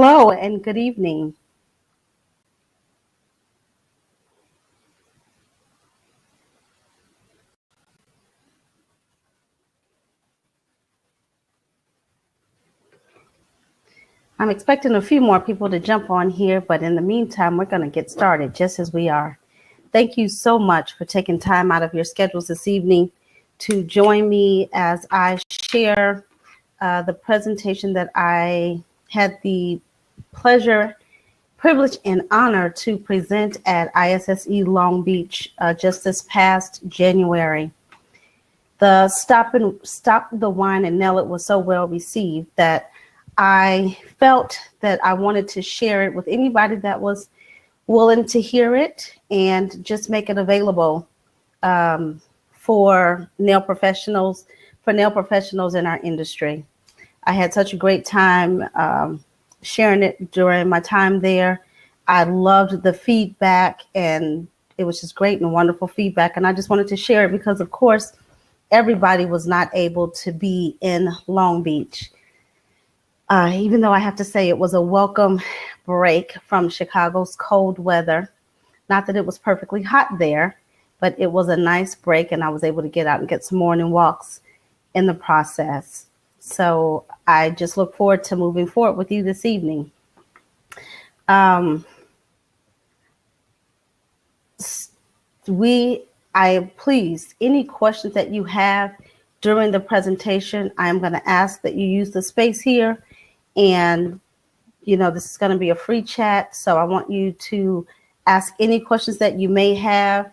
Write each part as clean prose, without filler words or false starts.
Hello and good evening. I'm expecting a few more people to jump on here, but in the meantime, we're going to get started just as we are. Thank you so much for taking time out of your schedules this evening to join me as I share the presentation that I had the pleasure, privilege, and honor to present at ISSE Long Beach just this past January. The Stop the Wine and Nail It was so well received that I felt that I wanted to share it with anybody that was willing to hear it and just make it available for nail professionals in our industry. I had such a great time sharing it during my time there. I loved the feedback, and it was just great and wonderful feedback. And I just wanted to share it because, of course, everybody was not able to be in Long Beach. Even though I have to say it was a welcome break from Chicago's cold weather. Not that it was perfectly hot there, but it was a nice break, and I was able to get out and get some morning walks in the process. So I just look forward to moving forward with you this evening. Please, any questions that you have during the presentation, I'm going to ask that you use the space here. And, this is going to be a free chat. So I want you to ask any questions that you may have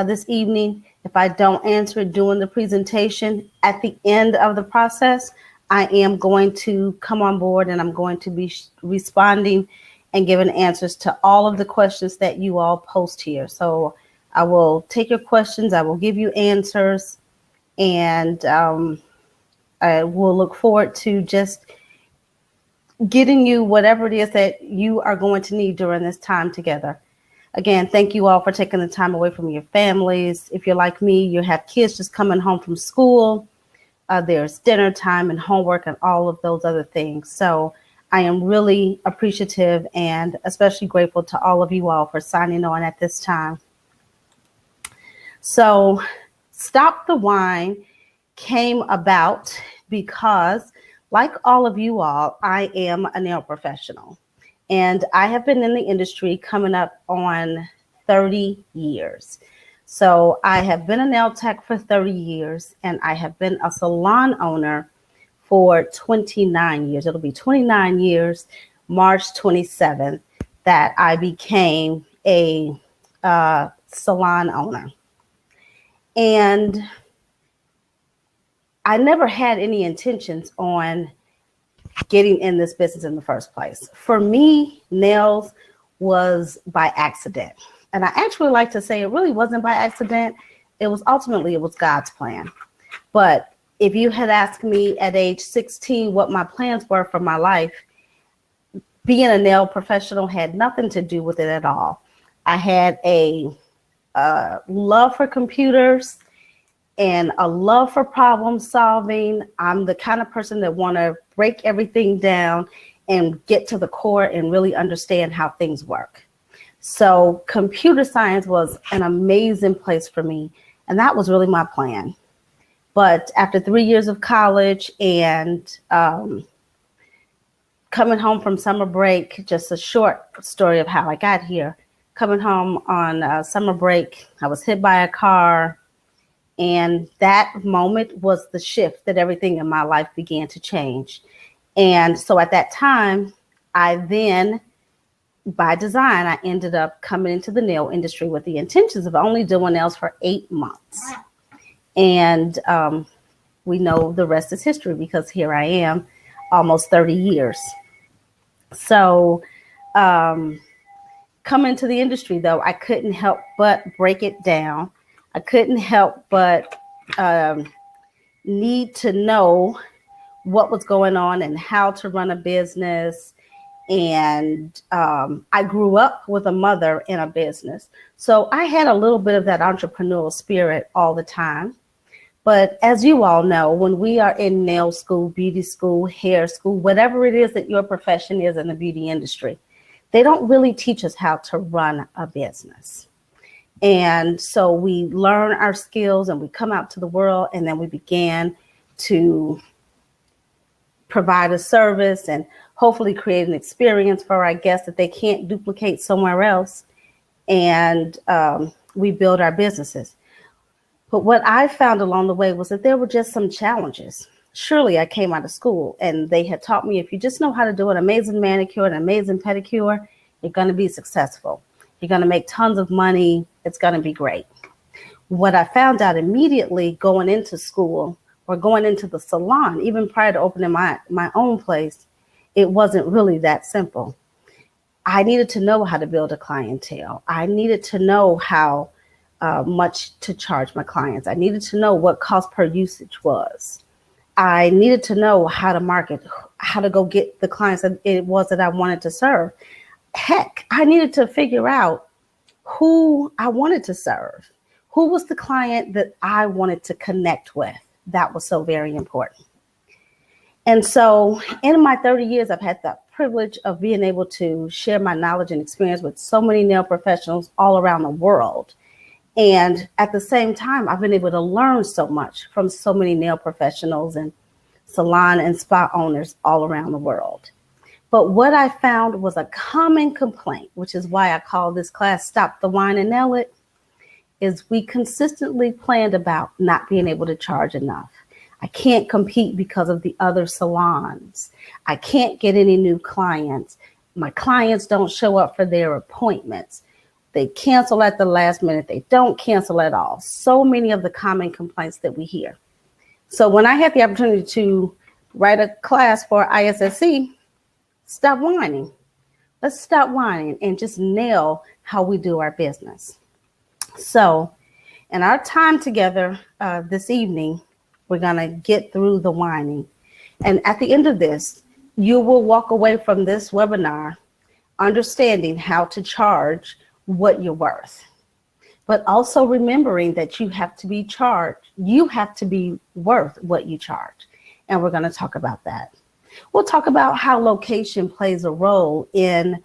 this evening. If I don't answer it during the presentation, at the end of the process, I am going to come on board and I'm going to be responding and giving answers to all of the questions that you all post here. So I will take your questions. I will give you answers, and I will look forward to just getting you whatever it is that you are going to need during this time together. Again, thank you all for taking the time away from your families. If you're like me, you have kids just coming home from school. There's dinner time and homework and all of those other things. So I am really appreciative and especially grateful to all of you all for signing on at this time. So Stop the Wine came about because, like all of you all, I am a nail professional, and I have been in the industry coming up on 30 years. So I have been a nail tech for 30 years, and I have been a salon owner for 29 years. It'll be 29 years, March 27th, that I became a salon owner. And I never had any intentions on getting in this business in the first place. For me, nails was by accident. And I actually like to say it really wasn't by accident. It was God's plan. But if you had asked me at age 16 what my plans were for my life, being a nail professional had nothing to do with it at all. I had a love for computers and a love for problem solving. I'm the kind of person that want to break everything down and get to the core and really understand how things work. So computer science was an amazing place for me, and that was really my plan. But after 3 years of college and coming home from summer break, just a short story of how I got here. Coming home on summer break, I was hit by a car, and that moment was the shift that everything in my life began to change. And so at that time, I then, by design, I ended up coming into the nail industry with the intentions of only doing nails for 8 months. And we know the rest is history because here I am almost 30 years. So coming into the industry, though, I couldn't help but break it down. I couldn't help but need to know what was going on and how to run a business. And I grew up with a mother in a business. So I had a little bit of that entrepreneurial spirit all the time. But as you all know, when we are in nail school, beauty school, hair school, whatever it is that your profession is in the beauty industry, they don't really teach us how to run a business. And so we learn our skills and we come out to the world, and then we began to provide a service and hopefully create an experience for our guests that they can't duplicate somewhere else. And we build our businesses. But what I found along the way was that there were just some challenges. Surely I came out of school and they had taught me, if you just know how to do an amazing manicure, an amazing pedicure, you're going to be successful. You're going to make tons of money. It's going to be great. What I found out immediately going into school or going into the salon, even prior to opening my own place, it wasn't really that simple. I needed to know how to build a clientele. I needed to know how much to charge my clients. I needed to know what cost per usage was. I needed to know how to market, how to go get the clients that it was that I wanted to serve. Heck, I needed to figure out who I wanted to serve. Who was the client that I wanted to connect with? That was so very important. And so in my 30 years, I've had the privilege of being able to share my knowledge and experience with so many nail professionals all around the world. And at the same time, I've been able to learn so much from so many nail professionals and salon and spa owners all around the world. But what I found was a common complaint, which is why I call this class Stop the Whine and Nail It, is we consistently planned about not being able to charge enough. I can't compete because of the other salons. I can't get any new clients. My clients don't show up for their appointments. They cancel at the last minute. They don't cancel at all. So many of the common complaints that we hear. So when I had the opportunity to write a class for ISSC, stop whining. Let's stop whining and just nail how we do our business. So in our time together this evening, we're going to get through the whining. And at the end of this, you will walk away from this webinar understanding how to charge what you're worth, but also remembering that you have to be charged. You have to be worth what you charge. And we're going to talk about that. We'll talk about how location plays a role in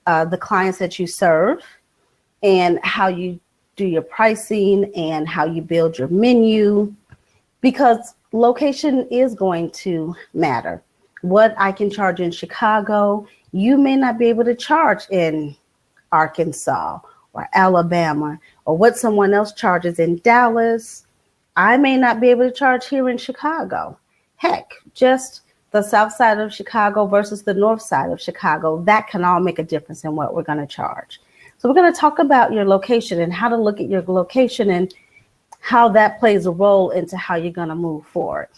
the clients that you serve and how you do your pricing and how you build your menu, because location is going to matter. What I can charge in Chicago, you may not be able to charge in Arkansas or Alabama, or what someone else charges in Dallas, I may not be able to charge here in Chicago. Heck, just the south side of Chicago versus the north side of Chicago, that can all make a difference in what we're going to charge. So we're going to talk about your location and how to look at your location and how that plays a role into how you're going to move forward.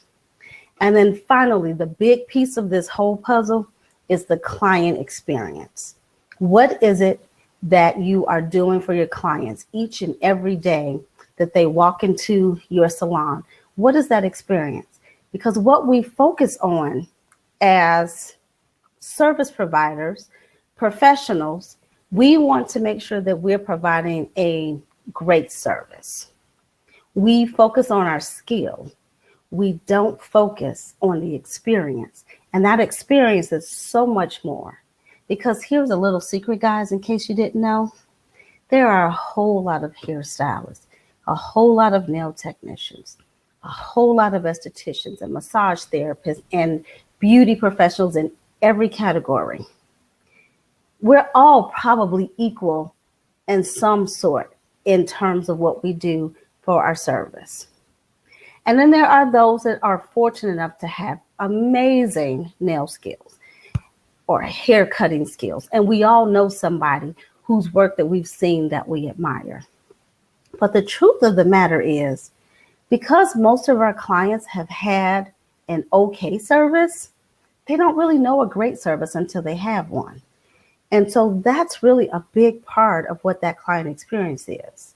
And then finally, the big piece of this whole puzzle is the client experience. What is it that you are doing for your clients each and every day that they walk into your salon? What is that experience? Because what we focus on as service providers, professionals, we want to make sure that we're providing a great service. We focus on our skill. We don't focus on the experience. And that experience is so much more. Because here's a little secret, guys, in case you didn't know. There are a whole lot of hairstylists, a whole lot of nail technicians, a whole lot of estheticians and massage therapists and beauty professionals in every category. We're all probably equal in some sort in terms of what we do for our service. And then there are those that are fortunate enough to have amazing nail skills or hair cutting skills. And we all know somebody whose work that we've seen that we admire. But the truth of the matter is, because most of our clients have had an okay service, they don't really know a great service until they have one. And so that's really a big part of what that client experience is.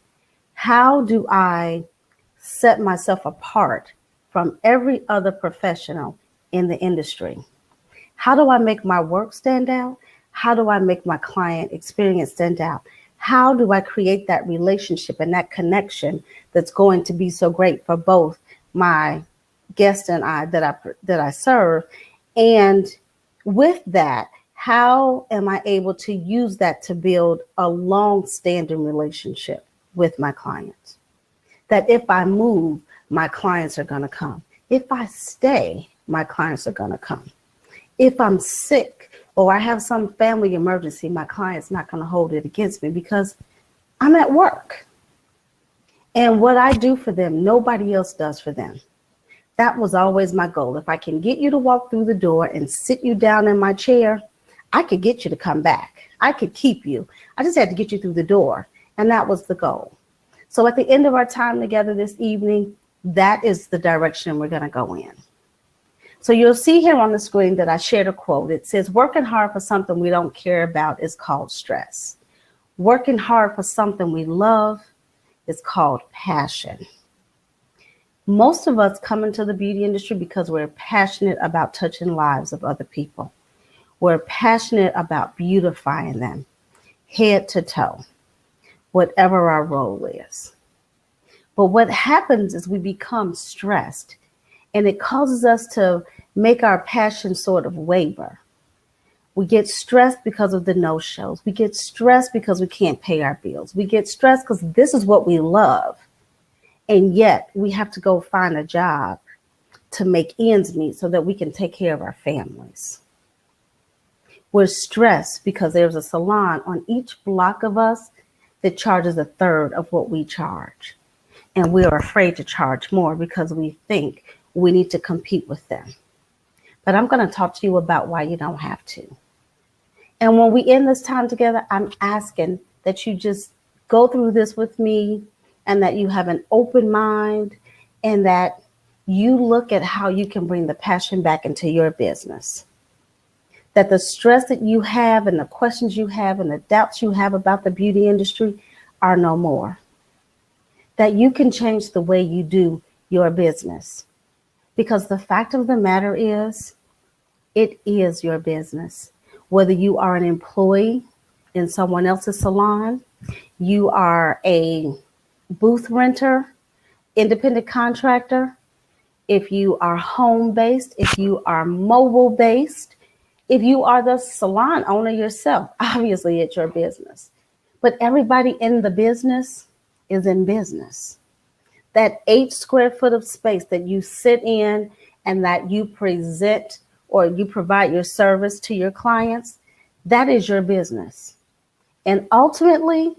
How do I set myself apart from every other professional in the industry? How do I make my work stand out? How do I make my client experience stand out? How do I create that relationship and that connection that's going to be so great for both my guests and I that I serve. And with that, how am I able to use that to build a long-standing relationship with my clients? That if I move, my clients are going to come. If I stay, my clients are going to come. If I'm sick or I have some family emergency, my client's not going to hold it against me because I'm at work. And what I do for them, nobody else does for them. That was always my goal. If I can get you to walk through the door and sit you down in my chair, I could get you to come back. I could keep you. I just had to get you through the door. And that was the goal. So at the end of our time together this evening, that is the direction we're going to go in. So you'll see here on the screen that I shared a quote. It says, working hard for something we don't care about is called stress. Working hard for something we love is called passion. Most of us come into the beauty industry because we're passionate about touching lives of other people. We're passionate about beautifying them, head to toe, whatever our role is. But what happens is we become stressed, and it causes us to make our passion sort of waver. We get stressed because of the no-shows. We get stressed because we can't pay our bills. We get stressed because this is what we love. And yet we have to go find a job to make ends meet so that we can take care of our families. We're stressed because there's a salon on each block of us that charges a third of what we charge. And we are afraid to charge more because we think we need to compete with them. But I'm going to talk to you about why you don't have to. And when we end this time together, I'm asking that you just go through this with me, and that you have an open mind, and that you look at how you can bring the passion back into your business. That the stress that you have and the questions you have and the doubts you have about the beauty industry are no more. That you can change the way you do your business. Because the fact of the matter is, it is your business. Whether you are an employee in someone else's salon, you are a booth renter, independent contractor, if you are home-based, if you are mobile-based, if you are the salon owner yourself, obviously it's your business. But everybody in the business is in business. That 8 square foot of space that you sit in and that you present or you provide your service to your clients, that is your business. And ultimately,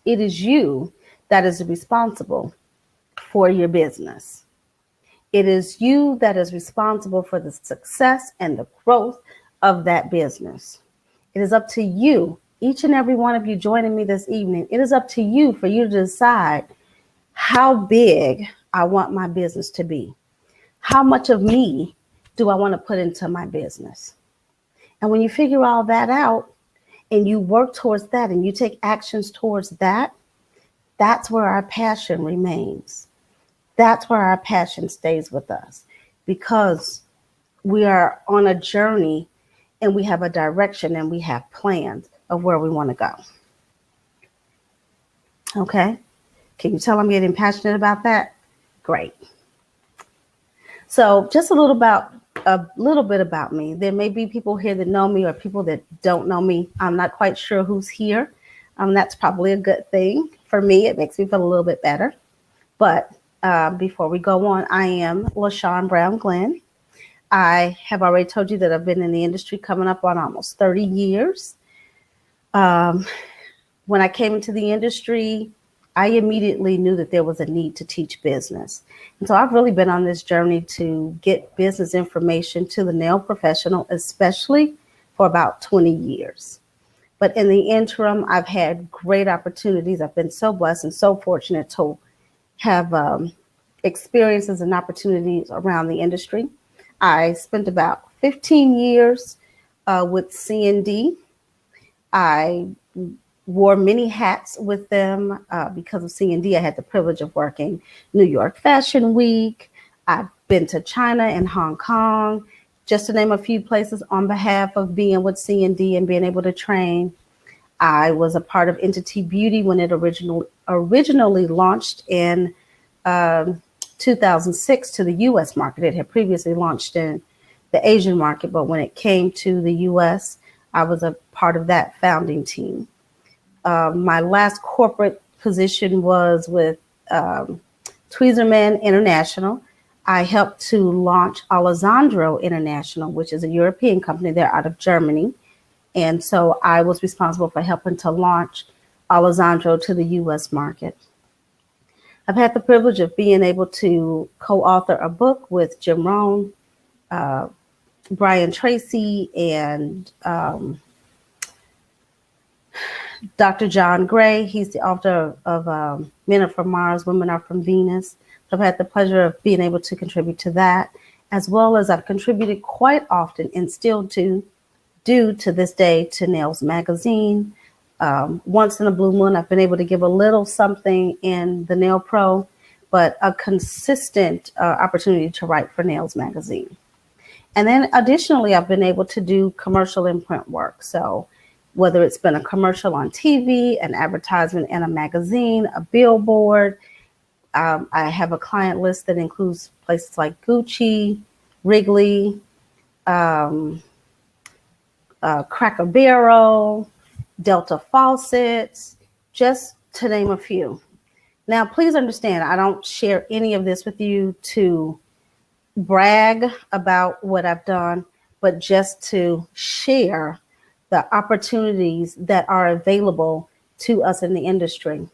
it is you that is responsible for your business. It is you that is responsible for the success and the growth of that business. It is up to you, each and every one of you joining me this evening, it is up to you for you to decide how big I want my business to be. How much of me do I want to put into my business? And when you figure all that out and you work towards that and you take actions towards that, that's where our passion remains. That's where our passion stays with us, because we are on a journey and we have a direction and we have plans of where we want to go. Okay? Can you tell I'm getting passionate about that? Great. So just a little bit about me. There may be people here that know me or people that don't know me. I'm not quite sure who's here. That's probably a good thing. For me, it makes me feel a little bit better. But before we go on, I am LáShaun Brown-Glenn. I have already told you that I've been in the industry coming up on almost 30 years. When I came into the industry, I immediately knew that there was a need to teach business. And so I've really been on this journey to get business information to the nail professional, especially for about 20 years. But in the interim, I've had great opportunities. I've been so blessed and so fortunate to have experiences and opportunities around the industry. I spent about 15 years with C&D. I wore many hats with them because of C&D. I had the privilege of working New York Fashion Week. I've been to China and Hong Kong, just to name a few places on behalf of being with C&D and being able to train. I was a part of Entity Beauty when it originally launched in 2006 to the U.S. market. It had previously launched in the Asian market, but when it came to the U.S., I was a part of that founding team. My last corporate position was with Tweezerman International. I helped to launch Alessandro International, which is a European company. They're out of Germany. And so I was responsible for helping to launch Alessandro to the U.S. market. I've had the privilege of being able to co-author a book with Jim Rohn, Brian Tracy, and Dr. John Gray. He's the author of Men Are From Mars, Women Are From Venus. So I've had the pleasure of being able to contribute to that, as well as I've contributed quite often and still do to this day to Nails Magazine. Once in a blue moon, I've been able to give a little something in the Nail Pro, but a consistent opportunity to write for Nails Magazine. And then additionally, I've been able to do commercial imprint work. So whether it's been a commercial on TV, an advertisement in a magazine, a billboard, I have a client list that includes places like Gucci, Wrigley, Cracker Barrel, Delta Faucets, just to name a few. Now, please understand, I don't share any of this with you to brag about what I've done, but just to share the opportunities that are available to us in the industry.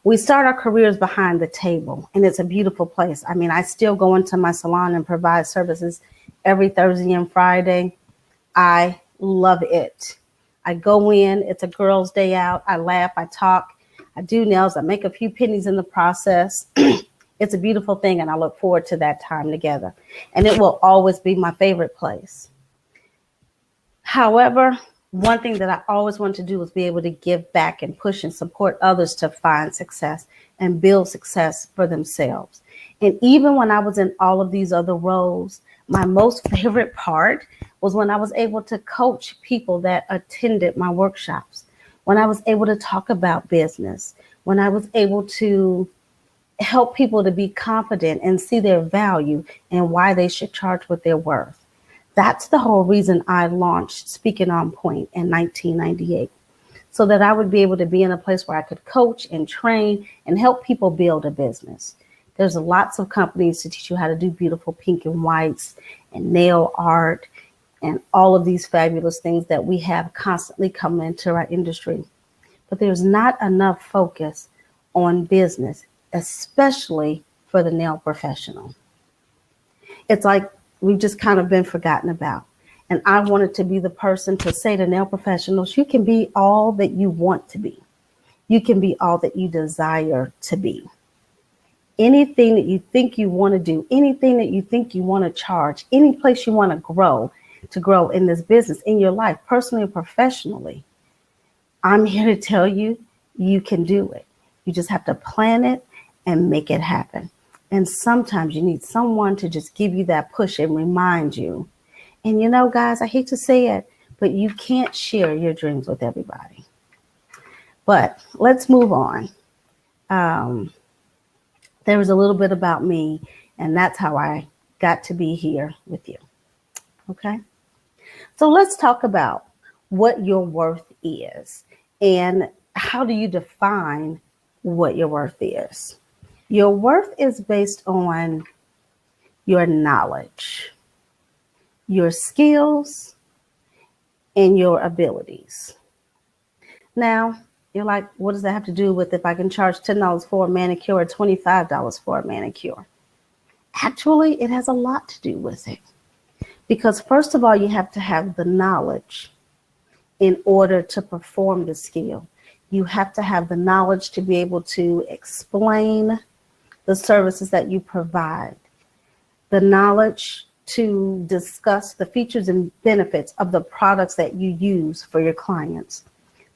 We start our careers behind the table, and it's a beautiful place. I mean, I still go into my salon and provide services every Thursday and Friday. I love it. I go in, it's a girl's day out. I laugh, I talk, I do nails, I make a few pennies in the process. It's a beautiful thing, and I look forward to that time together. And it will always be my favorite place. However, one thing that I always wanted to do was be able to give back and push and support others to find success and build success for themselves. And even when I was in all of these other roles, my most favorite part was when I was able to coach people that attended my workshops, when I was able to talk about business, when I was able to help people to be confident and see their value and why they should charge what they're worth. That's the whole reason I launched Speaking On Point in 1998, so that I would be able to be in a place where I could coach and train and help people build a business. There's lots of companies to teach you how to do beautiful pink and whites and nail art and all of these fabulous things that we have constantly coming into our industry. But there's not enough focus on business, especially for the nail professional. It's like we've just kind of been forgotten about. And I wanted to be the person to say to nail professionals, you can be all that you want to be. You can be all that you desire to be. Anything that you think you want to do, anything that you think you want to charge, any place you want to grow in this business, in your life, personally and professionally, I'm here to tell you, you can do it. You just have to plan it and make it happen. And sometimes you need someone to just give you that push and remind you. And you know, guys, I hate to say it, but you can't share your dreams with everybody. But let's move on. There was a little bit about me, and that's how I got to be here with you. Okay? So let's talk about what your worth is and how do you define what your worth is. Your worth is based on your knowledge, your skills, and your abilities. Now, you're like, what does that have to do with if I can charge $10 for a manicure or $25 for a manicure? Actually, it has a lot to do with it. Because first of all, you have to have the knowledge in order to perform the skill. You have to have the knowledge to be able to explain the services that you provide, the knowledge to discuss the features and benefits of the products that you use for your clients,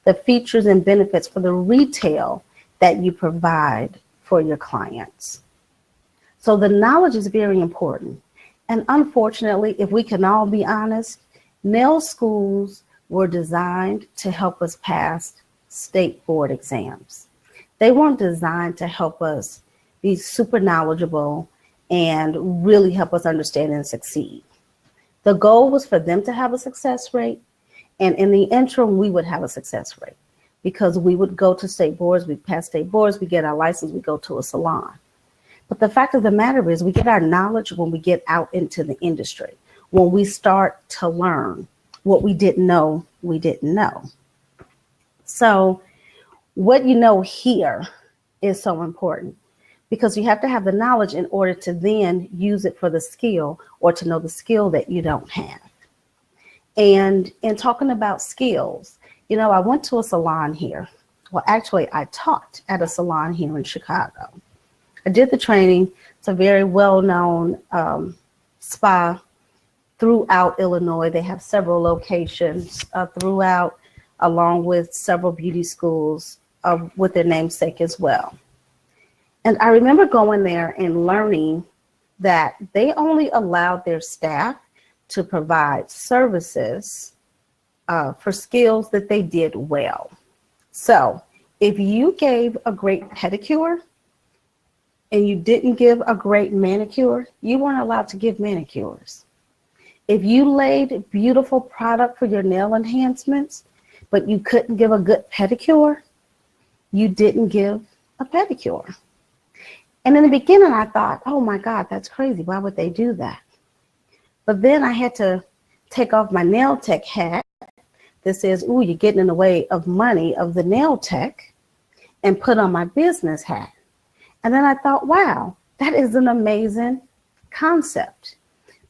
the features and benefits for the retail that you provide for your clients. So the knowledge is very important. And unfortunately, if we can all be honest, nail schools were designed to help us pass state board exams. They weren't designed to help us be super knowledgeable and really help us understand and succeed. The goal was for them to have a success rate, and in the interim, we would have a success rate because we would go to state boards, we pass state boards, we get our license, we go to a salon. But the fact of the matter is we get our knowledge when we get out into the industry, when we start to learn what we didn't know, we didn't know. So what you know here is so important because you have to have the knowledge in order to then use it for the skill or to know the skill that you don't have. And in talking about skills, you know, I went to a salon here. Well, actually, I taught at a salon here in Chicago. I did the training. It's a very well-known spa throughout Illinois. They have several locations throughout, along with several beauty schools with their namesake as well. And I remember going there and learning that they only allowed their staff to provide services for skills that they did well. So if you gave a great pedicure and you didn't give a great manicure, you weren't allowed to give manicures. If you laid beautiful product for your nail enhancements, but you couldn't give a good pedicure, you didn't give a pedicure. And in the beginning, I thought, oh my God, that's crazy. Why would they do that? But then I had to take off my nail tech hat that says, ooh, you're getting in the way of money of the nail tech, and put on my business hat. And then I thought, wow, that is an amazing concept.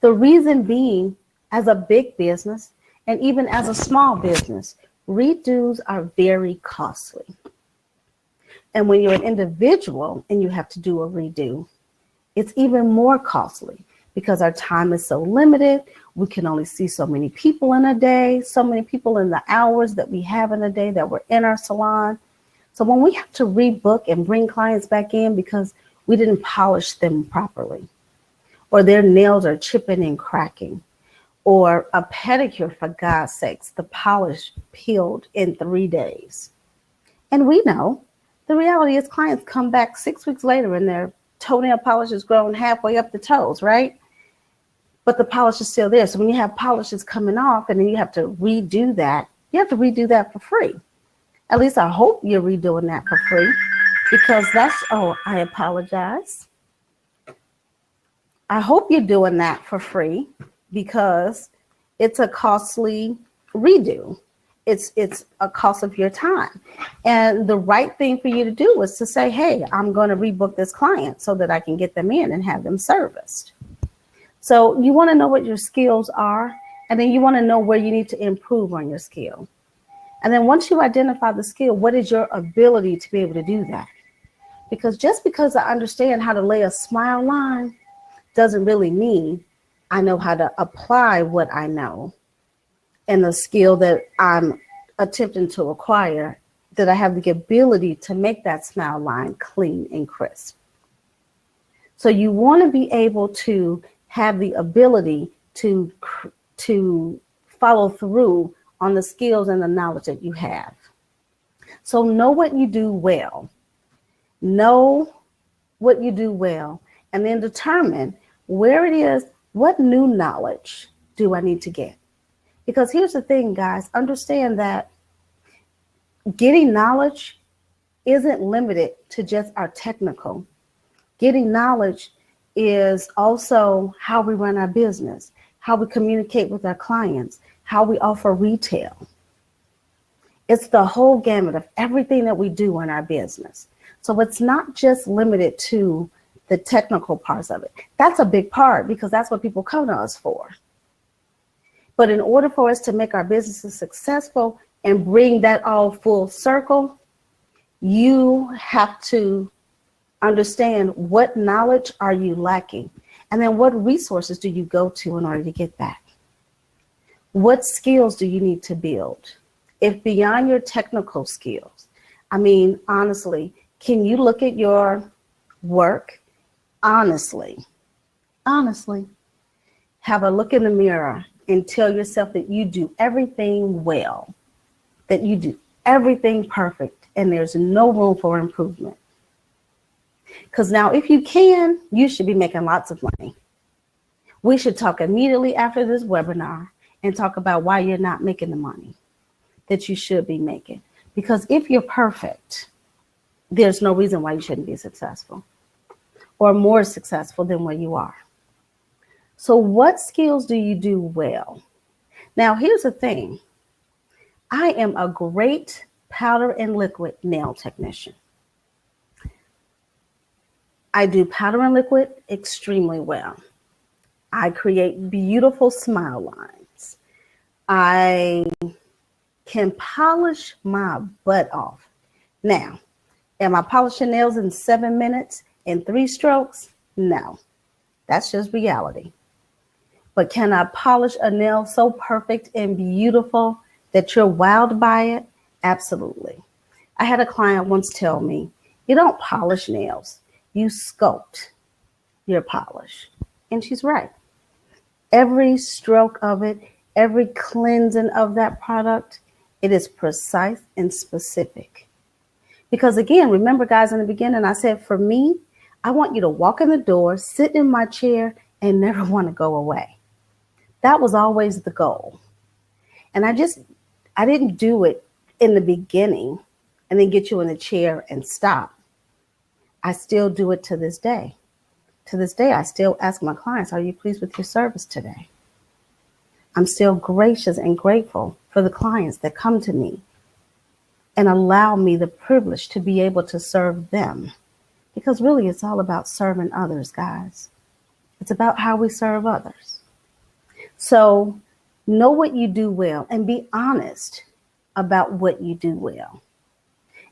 The reason being, as a big business and even as a small business, redos are very costly. And when you're an individual and you have to do a redo, it's even more costly because our time is so limited. We can only see so many people in a day, so many people in the hours that we have in a day that we're in our salon. So when we have to rebook and bring clients back in because we didn't polish them properly, or their nails are chipping and cracking, or a pedicure, for God's sakes, the polish peeled in 3 days. And we know the reality is clients come back 6 weeks later and their toenail polish has grown halfway up the toes, right? But the polish is still there. So when you have polishes coming off and then you have to redo that, you have to redo that for free. At least I hope you're redoing that for free, because that's, oh, I apologize. I hope you're doing that for free because it's a costly redo. It's a cost of your time. And the right thing for you to do is to say, hey, I'm going to rebook this client so that I can get them in and have them serviced. So you want to know what your skills are, and then you want to know where you need to improve on your skill. And then once you identify the skill, what is your ability to be able to do that? Because just because I understand how to lay a smile line doesn't really mean I know how to apply what I know and the skill that I'm attempting to acquire, that I have the ability to make that smile line clean and crisp. So you want to be able to have the ability to follow through on the skills and the knowledge that you have. So know what you do well. Know what you do well, and then determine where it is, what new knowledge do I need to get? Because here's the thing, guys, understand that getting knowledge isn't limited to just our technical. Getting knowledge is also how we run our business, how we communicate with our clients, how we offer retail. It's the whole gamut of everything that we do in our business. So it's not just limited to the technical parts of it. That's a big part because that's what people come to us for. But in order for us to make our businesses successful and bring that all full circle, you have to understand what knowledge are you lacking, and then what resources do you go to in order to get that? What skills do you need to build? If beyond your technical skills, I mean, honestly, can you look at your work honestly, have a look in the mirror and tell yourself that you do everything well, that you do everything perfect, and there's no room for improvement? Because now if you can, you should be making lots of money. We should talk immediately after this webinar and talk about why you're not making the money that you should be making. Because if you're perfect, there's no reason why you shouldn't be successful or more successful than where you are. So what skills do you do well? Now, here's the thing. I am a great powder and liquid nail technician. I do powder and liquid extremely well. I create beautiful smile lines. I can polish my butt off. Now, am I polishing nails in 7 minutes and 3 strokes? No, that's just reality. But can I polish a nail so perfect and beautiful that you're wowed by it? Absolutely. I had a client once tell me, you don't polish nails, you sculpt your polish. And she's right. Every stroke of it, every cleansing of that product, it is precise and specific. Because again, remember guys, in the beginning, I said, for me, I want you to walk in the door, sit in my chair, and never want to go away. That was always the goal. And I didn't do it in the beginning and then get you in the chair and stop. I still do it to this day. To this day, I still ask my clients, are you pleased with your service today? I'm still gracious and grateful for the clients that come to me and allow me the privilege to be able to serve them. Because really, it's all about serving others, guys. It's about how we serve others. So know what you do well and be honest about what you do well.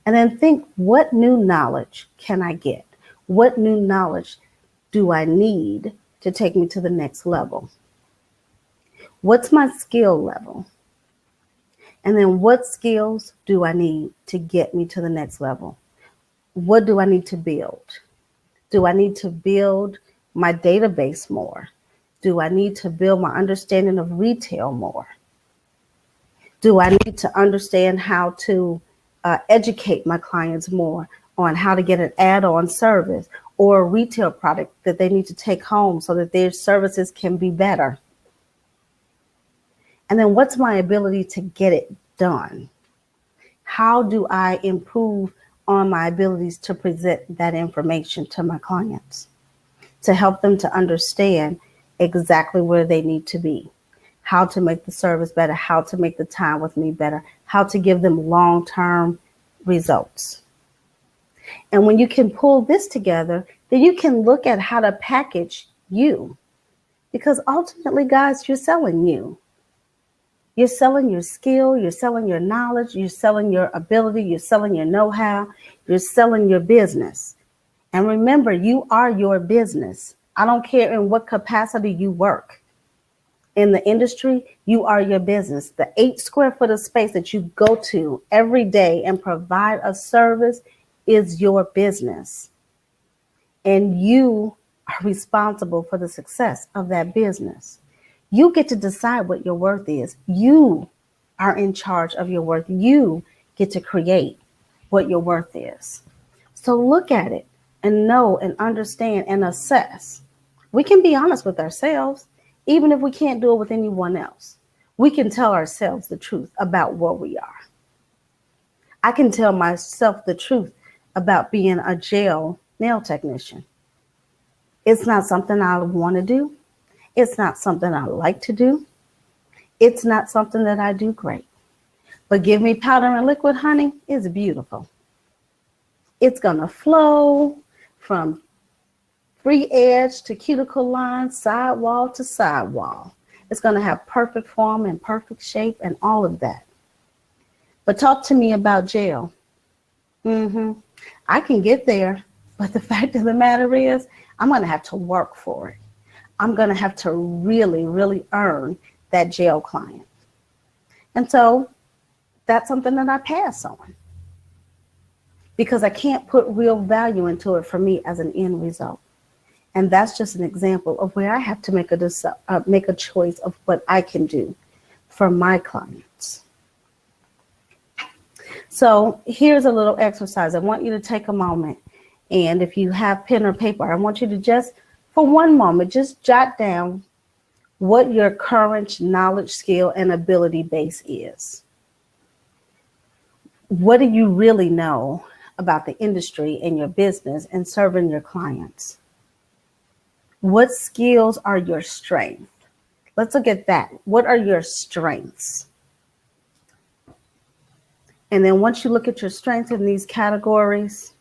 And then think, what new knowledge can I get? What new knowledge do I need to take me to the next level? What's my skill level? And then what skills do I need to get me to the next level? What do I need to build? Do I need to build my database more? Do I need to build my understanding of retail more? Do I need to understand how to educate my clients more on how to get an add-on service or a retail product that they need to take home so that their services can be better? And then what's my ability to get it done? How do I improve on my abilities to present that information to my clients to help them to understand exactly where they need to be, how to make the service better, how to make the time with me better, how to give them long-term results. And when you can pull this together, then you can look at how to package you. Because ultimately, guys, you're selling you. You're selling your skill, you're selling your knowledge, you're selling your ability, you're selling your know-how, you're selling your business. And remember, you are your business. I don't care in what capacity you work. In the industry, you are your business. The 8 square foot of space that you go to every day and provide a service is your business. And you are responsible for the success of that business. You get to decide what your worth is. You are in charge of your worth. You get to create what your worth is. So look at it and know and understand and assess. We can be honest with ourselves, even if we can't do it with anyone else. We can tell ourselves the truth about what we are. I can tell myself the truth about being a gel nail technician. It's not something I want to do. It's not something I like to do. It's not something that I do great. But give me powder and liquid, honey, it's beautiful. It's going to flow from free edge to cuticle line, sidewall to sidewall. It's going to have perfect form and perfect shape and all of that. But talk to me about gel. I can get there, but the fact of the matter is I'm going to have to work for it. I'm going to have to really, really earn that gel client. And so that's something that I pass on because I can't put real value into it for me as an end result. And that's just an example of where I have to make a choice of what I can do for my clients. So here's a little exercise. I want you to take a moment And if you have pen or paper, I want you to just, for one moment, just jot down what your current knowledge, skill, and ability base is. What do you really know about the industry and your business and serving your clients? What skills are your strengths? Let's look at that. What are your strengths? And then once you look at your strengths in these categories,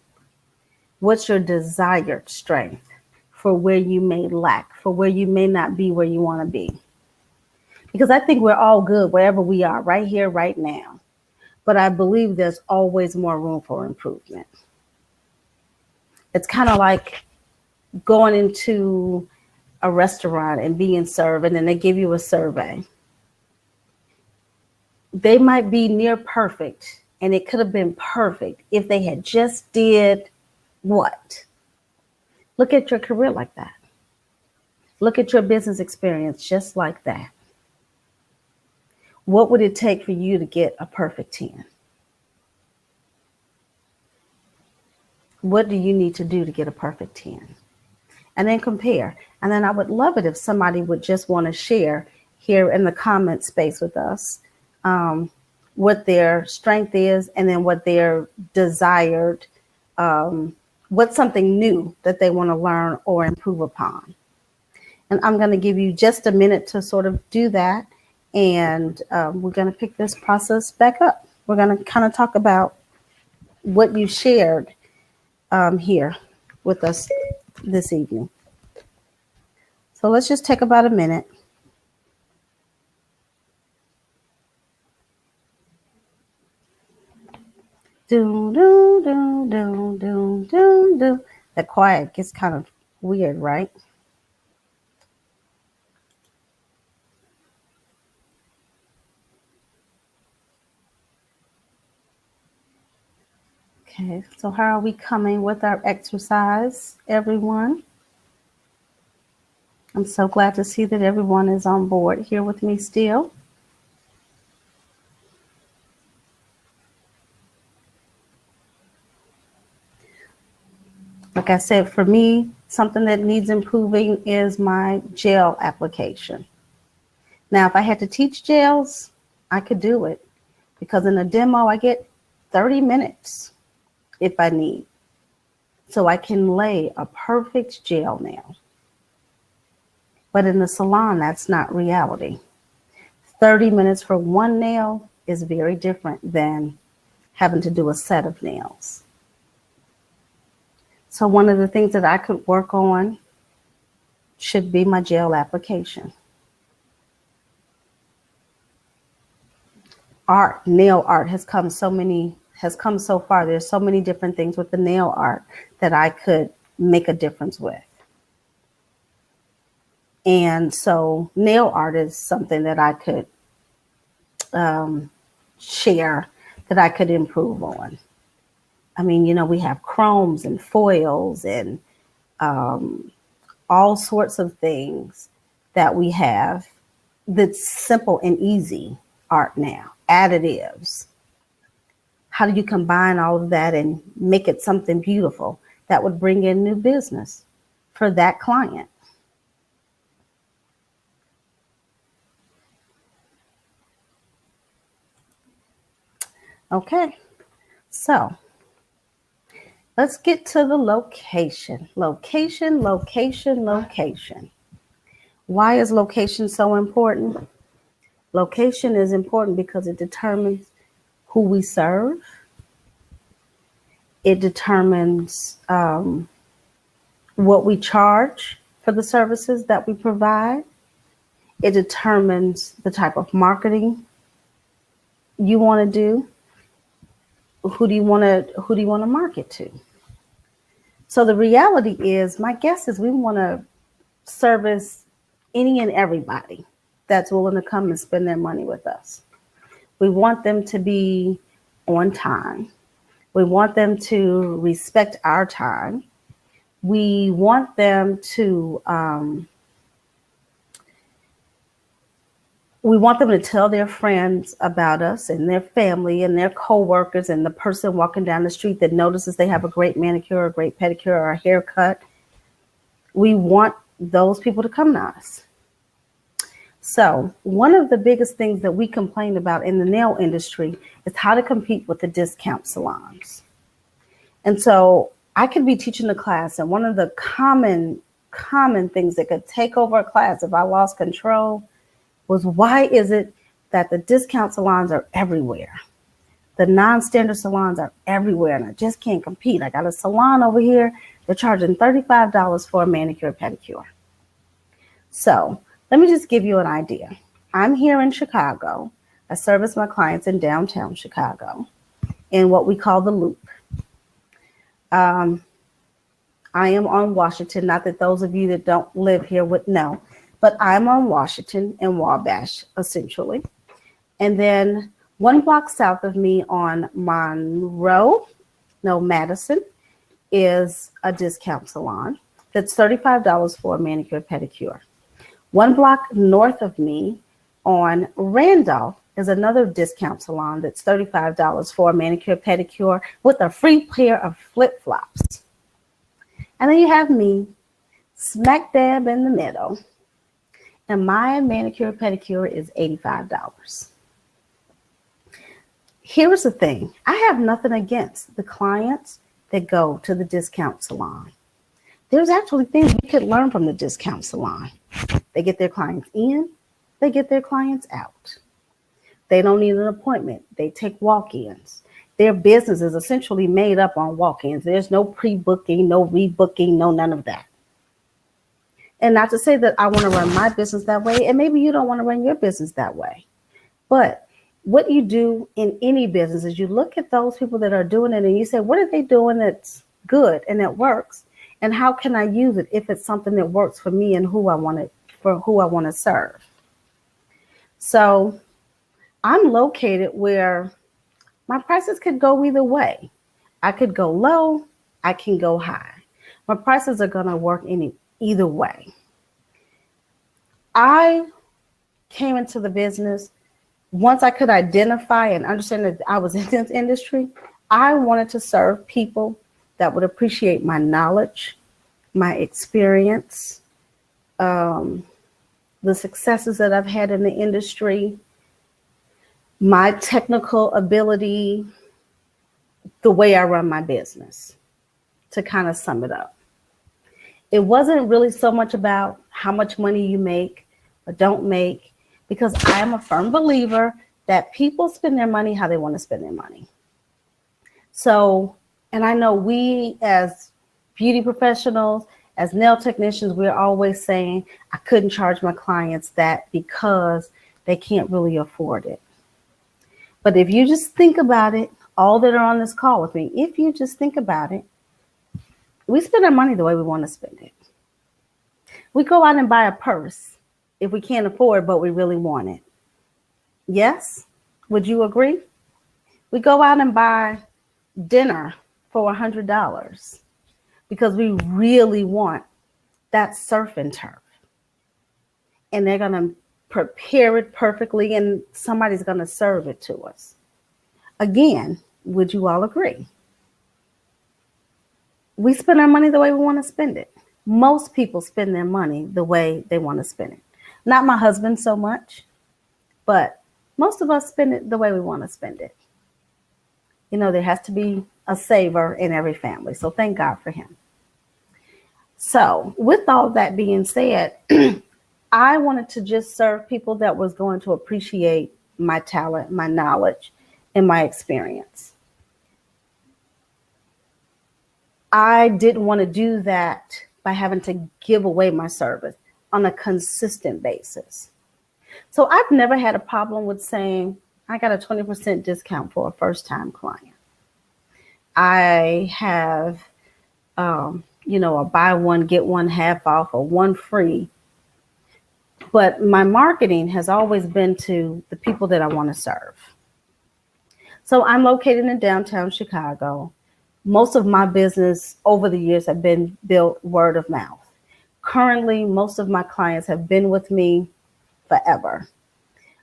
what's your desired strength for where you may lack, for where you may not be where you want to be? Because I think we're all good wherever we are, right here, right now. But I believe there's always more room for improvement. It's kind of like going into a restaurant and being served, and then they give you a survey. They might be near perfect, and it could have been perfect if they had just did what? Look at your career like that. Look at your business experience just like that. What would it take for you to get a perfect 10? What do you need to do to get a perfect 10? And then compare. And then I would love it if somebody would just want to share here in the comment space with us what their strength is, and then what their desired, what's something new that they want to learn or improve upon. And I'm going to give you just a minute to sort of do that. And we're going to pick this process back up. We're going to kind of talk about what you shared here with us this evening. So let's just take about a minute. Do, do, do, do, do, do, do. The quiet gets kind of weird, right? Okay, so how are we coming with our exercise, everyone? I'm so glad to see that everyone is on board here with me still. Like I said, for me, something that needs improving is my gel application. Now, if I had to teach gels, I could do it, because in a demo, I get 30 minutes if I need. So I can lay a perfect gel nail. But in the salon, that's not reality. 30 minutes for one nail is very different than having to do a set of nails. So one of the things that I could work on should be my gel application. Art, nail art has come so far. There's so many different things with the nail art that I could make a difference with. And so nail art is something that I could share, that I could improve on. I mean, you know, we have chromes and foils and all sorts of things that we have that's simple and easy art now. Additives. How do you combine all of that and make it something beautiful that would bring in new business for that client? Okay, so let's get to the location. Location, location, location. Why is location so important? Location is important because it determines who we serve. It determines what we charge for the services that we provide. It determines the type of marketing you want to do. Who do you want to market to? So the reality is, my guess is we want to service any and everybody that's willing to come and spend their money with us. We want them to be on time. We want them to respect our time. We want them to We want them to tell their friends about us and their family and their coworkers and the person walking down the street that notices they have a great manicure, a great pedicure, or a haircut. We want those people to come to us. So one of the biggest things that we complain about in the nail industry is how to compete with the discount salons. And so I could be teaching a class, and one of the common things that could take over a class if I lost control was, why is it that the discount salons are everywhere? The non-standard salons are everywhere, and I just can't compete. I got a salon over here, they're charging $35 for a manicure pedicure. So let me just give you an idea. I'm here in Chicago. I service my clients in downtown Chicago in what we call the Loop. I am on Washington, not that those of you that don't live here would know, but I'm on Washington and Wabash, essentially. And then 1 block south of me on Madison, is a discount salon that's $35 for a manicure pedicure. 1 block north of me on Randolph is another discount salon that's $35 for a manicure pedicure with a free pair of flip-flops. And then you have me smack dab in the middle, and my manicure pedicure is $85. Here's the thing. I have nothing against the clients that go to the discount salon. There's actually things we could learn from the discount salon. They get their clients in, they get their clients out. They don't need an appointment. They take walk-ins. Their business is essentially made up on walk-ins. There's no pre-booking, no rebooking, no none of that. And not to say that I want to run my business that way, and maybe you don't want to run your business that way. But what you do in any business is you look at those people that are doing it and you say, what are they doing that's good and that works? And how can I use it if it's something that works for me and who I want to serve? So I'm located where my prices could go either way. I could go low, I can go high. My prices are going to work either way. I came into the business once I could identify and understand that I was in this industry. I wanted to serve people that would appreciate my knowledge, my experience, the successes that I've had in the industry, my technical ability, the way I run my business, to kind of sum it up. It wasn't really so much about how much money you make or don't make, because I am a firm believer that people spend their money how they want to spend their money. So, and I know we as beauty professionals, as nail technicians, we're always saying, I couldn't charge my clients that because they can't really afford it. But if you just think about it, all that are on this call with me, if you just think about it, we spend our money the way we want to spend it. We go out and buy a purse if we can't afford, but we really want it. Yes? Would you agree? We go out and buy dinner for $100 because we really want that surf and turf. And they're going to prepare it perfectly and somebody's going to serve it to us. Again, would you all agree? We spend our money the way we want to spend it. Most people spend their money the way they want to spend it. Not my husband so much, but most of us spend it the way we want to spend it. You know, there has to be a saver in every family. So thank God for him. So with all that being said, I wanted to just serve people that was going to appreciate my talent, my knowledge, and my experience. I didn't want to do that by having to give away my service on a consistent basis. So I've never had a problem with saying, I got a 20% discount for a first-time client. I have, a buy one, get one half off or one free. But my marketing has always been to the people that I want to serve. So I'm located in downtown Chicago. Most of my business over the years have been built word of mouth. Currently, most of my clients have been with me forever.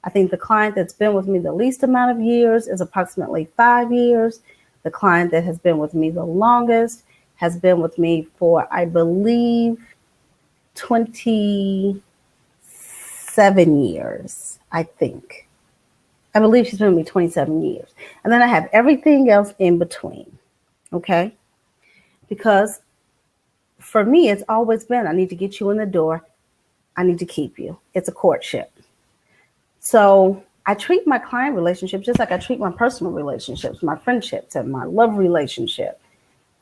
I think the client that's been with me the least amount of years is approximately 5 years. The client that has been with me the longest has been with me for, I believe, 27 years, I think. I believe she's been with me 27 years. And then I have everything else in between, okay? Because for me, it's always been, I need to get you in the door. I need to keep you. It's a courtship. So I treat my client relationships just like I treat my personal relationships, my friendships, and my love relationship.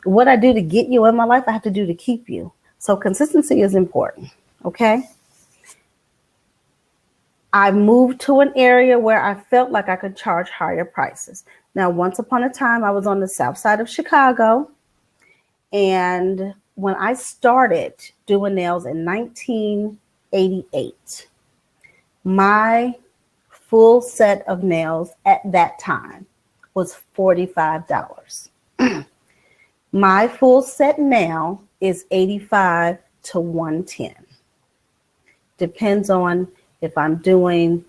What I do to get you in my life, I have to do to keep you. So consistency is important, okay? I moved to an area where I felt like I could charge higher prices. Now, once upon a time, I was on the south side of Chicago. And when I started doing nails in 1988, my full set of nails at that time was $45. My full set now is $85 to $110. Depends on if I'm doing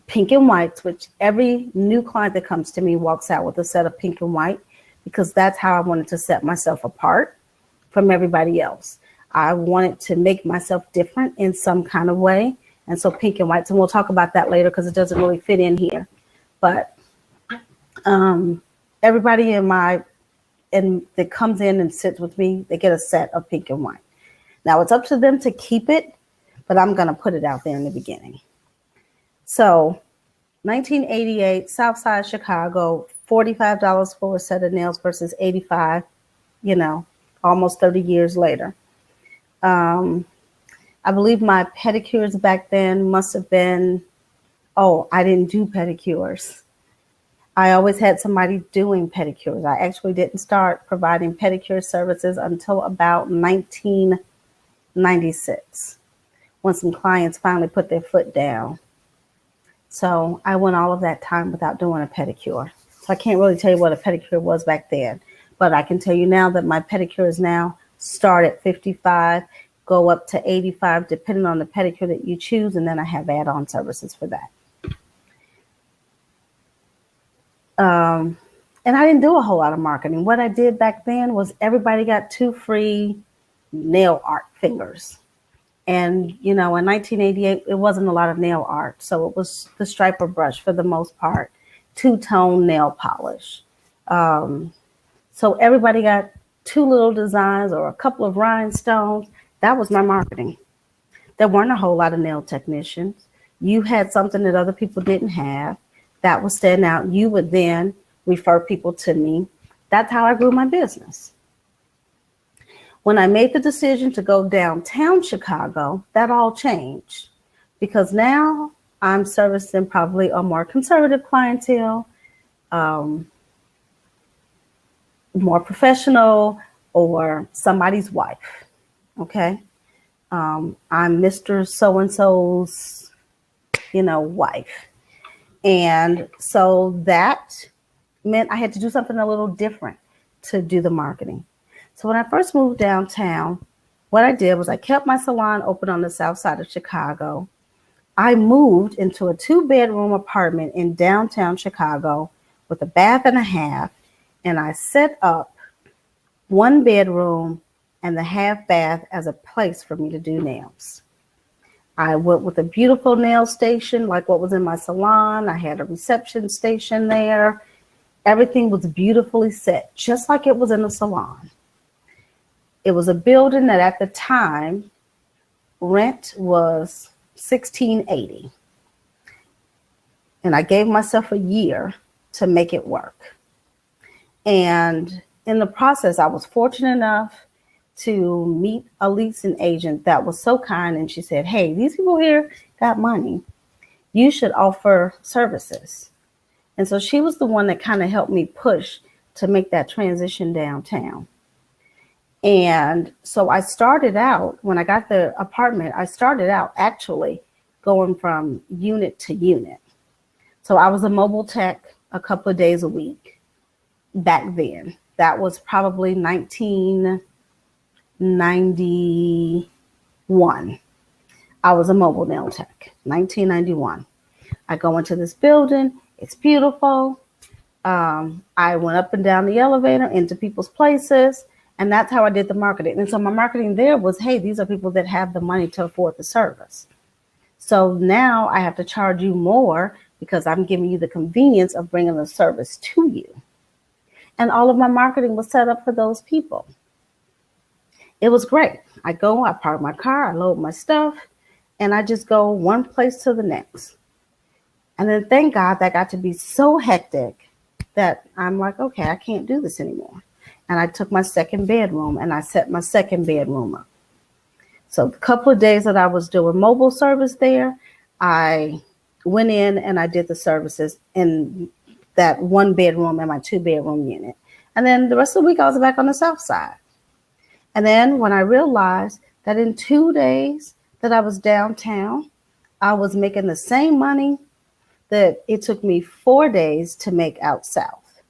pink and whites, which every new client that comes to me walks out with a set of pink and white, because that's how I wanted to set myself apart from everybody else. I wanted to make myself different in some kind of way. And so pink and whites, and we'll talk about that later because it doesn't really fit in here. But everybody that comes in and sits with me, they get a set of pink and white. Now it's up to them to keep it, but I'm going to put it out there in the beginning. So 1988, Southside Chicago, $45 for a set of nails versus $85, almost 30 years later. I believe my pedicures back then must have been, I didn't do pedicures. I always had somebody doing pedicures. I actually didn't start providing pedicure services until about 1996, when some clients finally put their foot down. So I went all of that time without doing a pedicure. So I can't really tell you what a pedicure was back then, but I can tell you now that my pedicures now start at $55, go up to $85, depending on the pedicure that you choose. And then I have add-on services for that. And I didn't do a whole lot of marketing. What I did back then was everybody got 2 free nail art fingers. And, in 1988, it wasn't a lot of nail art. So it was the striper brush for the most part, 2-tone nail polish. So everybody got 2 little designs or a couple of rhinestones. That was my marketing. There weren't a whole lot of nail technicians. You had something that other people didn't have that was standing out. You would then refer people to me. That's how I grew my business. When I made the decision to go downtown Chicago, that all changed, because now I'm servicing probably a more conservative clientele, more professional, or somebody's wife. Okay. I'm Mr. So-and-so's, wife. And so that meant I had to do something a little different to do the marketing. So when I first moved downtown, what I did was I kept my salon open on the south side of Chicago. I moved into a 2-bedroom apartment in downtown Chicago with a bath and a half, and I set up 1 bedroom and the half bath as a place for me to do nails. I went with a beautiful nail station like what was in my salon. I had a reception station there. Everything was beautifully set, just like it was in a salon. It was a building that at the time, rent was $1,680. And I gave myself a year to make it work. And in the process, I was fortunate enough to meet a leasing agent that was so kind. And she said, hey, these people here got money. You should offer services. And so she was the one that kind of helped me push to make that transition downtown. And so I started out, when I got the apartment, I started out actually going from unit to unit. So I was a mobile tech a couple of days a week back then. That was probably 1991. I was a mobile nail tech, 1991. I go into this building. It's beautiful. I went up and down the elevator into people's places, and that's how I did the marketing. And so my marketing there was, hey, these are people that have the money to afford the service. So now I have to charge you more because I'm giving you the convenience of bringing the service to you. And all of my marketing was set up for those people. It was great. I park my car, I load my stuff, and I just go one place to the next. And then thank God that got to be so hectic that I'm like, okay, I can't do this anymore. And I took my second bedroom and I set my second bedroom up. So the couple of days that I was doing mobile service there, I went in and I did the services in that one bedroom and my 2-bedroom unit. And then the rest of the week I was back on the south side. And then when I realized that in 2 days that I was downtown, I was making the same money that it took me 4 days to make out south.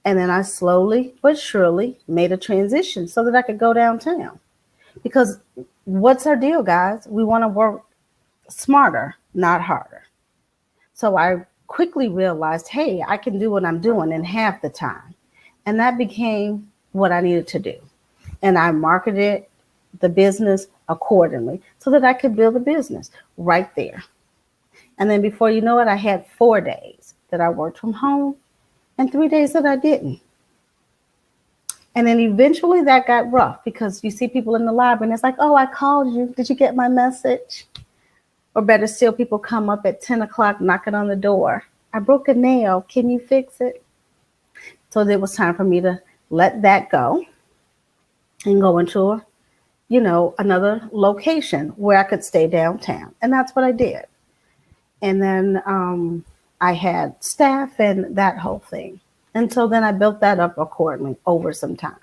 And then I slowly but surely made a transition so that I could go downtown. Because what's our deal, guys? We want to work smarter, not harder. So I quickly realized, hey, I can do what I'm doing in half the time. And that became what I needed to do. And I marketed the business accordingly so that I could build a business right there. And then before you know it, I had 4 days that I worked from home and 3 days that I didn't. And then eventually that got rough because you see people in the library and it's like, oh, I called you. Did you get my message? Or better still, people come up at 10 o'clock knocking on the door. I broke a nail. Can you fix it? So it was time for me to let that go and go into, another location where I could stay downtown. And that's what I did. And then I had staff and that whole thing. And so then I built that up accordingly over some time.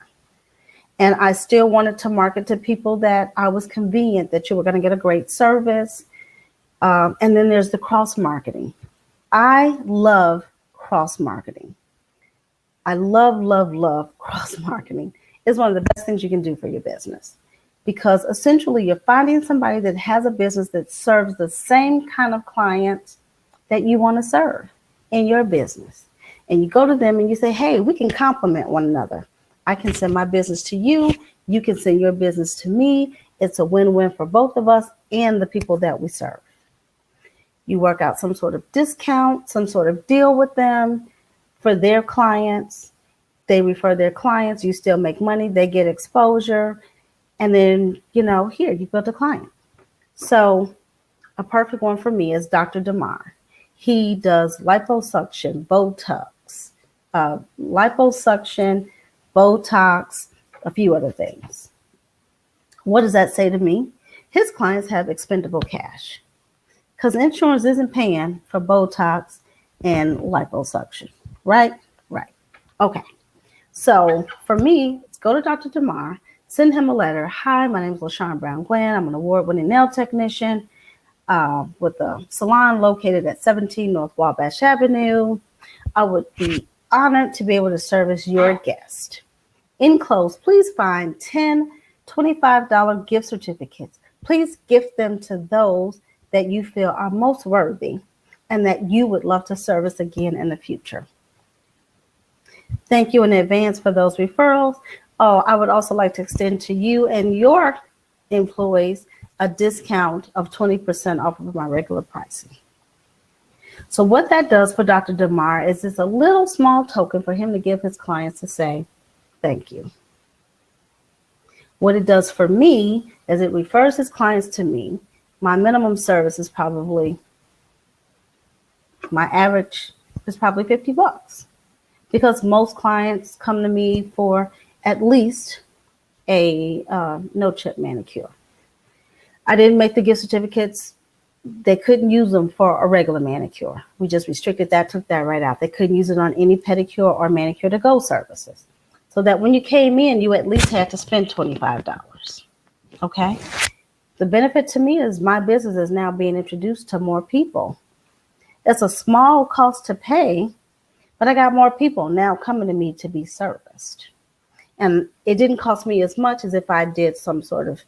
And I still wanted to market to people that I was convenient that you were going to get a great service. And then there's the cross marketing. I love cross marketing. I love cross marketing. It's one of the best things you can do for your business. Because essentially you're finding somebody that has a business that serves the same kind of clients that you want to serve in your business. And you go to them and you say, hey, we can complement one another. I can send my business to you. You can send your business to me. It's a win-win for both of us and the people that we serve. You work out some sort of discount, some sort of deal with them for their clients. They refer their clients. You still make money. They get exposure. And then, here you built a client. So a perfect one for me is Dr. DeMar. He does liposuction, Botox, a few other things. What does that say to me? His clients have expendable cash because insurance isn't paying for Botox and liposuction, right? Right. Okay. So for me, let's go to Dr. DeMar, send him a letter. Hi, my name is LáShaun Brown-Glenn. I'm an award-winning nail technician with a salon located at 17 North Wabash Avenue. I would be honored to be able to service your guest. Enclosed, please find 10 $25 gift certificates. Please gift them to those that you feel are most worthy and that you would love to service again in the future. Thank you in advance for those referrals. Oh, I would also like to extend to you and your employees a discount of 20% off of my regular pricing. So what that does for Dr. DeMar is it's a little small token for him to give his clients to say, thank you. What it does for me is it refers his clients to me. My minimum service is probably, my average is probably $50 because most clients come to me for at least a no-chip manicure. I didn't make the gift certificates. They couldn't use them for a regular manicure. We just restricted that, took that right out. They couldn't use it on any pedicure or manicure to go services. So that when you came in, you at least had to spend $25. Okay? The benefit to me is my business is now being introduced to more people. It's a small cost to pay, but I got more people now coming to me to be serviced. And it didn't cost me as much as if I did some sort of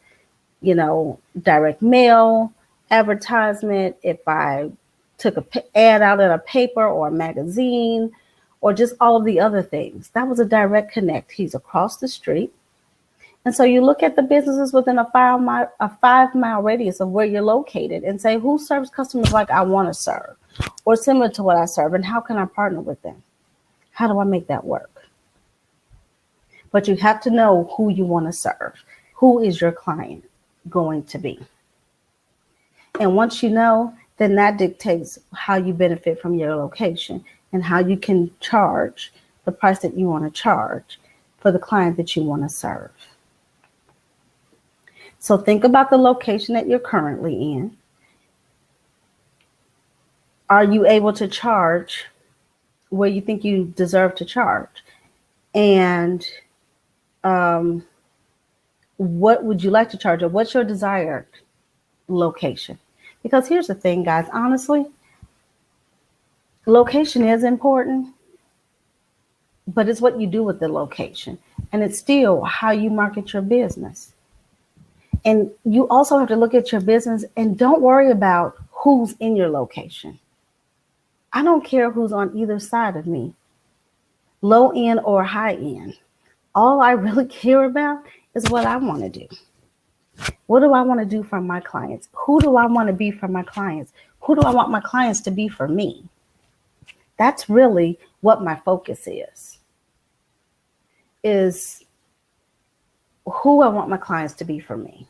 direct mail advertisement, if I took an ad out in a paper or a magazine, or just all of the other things. That was a direct connect. He's across the street. And so you look at the businesses within a 5 mile radius of where you're located and say, who serves customers like I want to serve or similar to what I serve, and how can I partner with them? How do I make that work? But you have to know who you want to serve. Who is your client going to be? And once you know, then that dictates how you benefit from your location and how you can charge the price that you want to charge for the client that you want to serve. So think about the location that you're currently in. Are you able to charge where you think you deserve to charge? And what would you like to charge, or what's your desired location? Because here's the thing, guys, honestly, location is important, but it's what you do with the location. And it's still how you market your business. And you also have to look at your business and don't worry about who's in your location. I don't care who's on either side of me, low end or high end. All I really care about is what I want to do. What do I want to do for my clients? Who do I want to be for my clients? Who do I want my clients to be for me? That's really what my focus is who I want my clients to be for me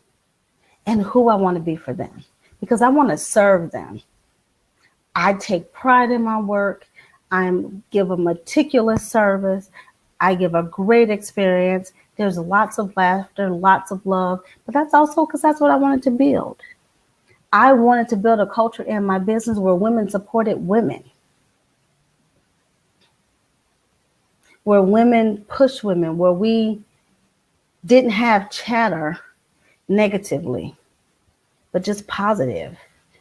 and who I want to be for them, because I want to serve them. I take pride in my work. I give a meticulous service. I give a great experience. There's lots of laughter, lots of love, but that's also because that's what I wanted to build. I wanted to build a culture in my business where women supported women, where women push women, where we didn't have chatter negatively, but just positive,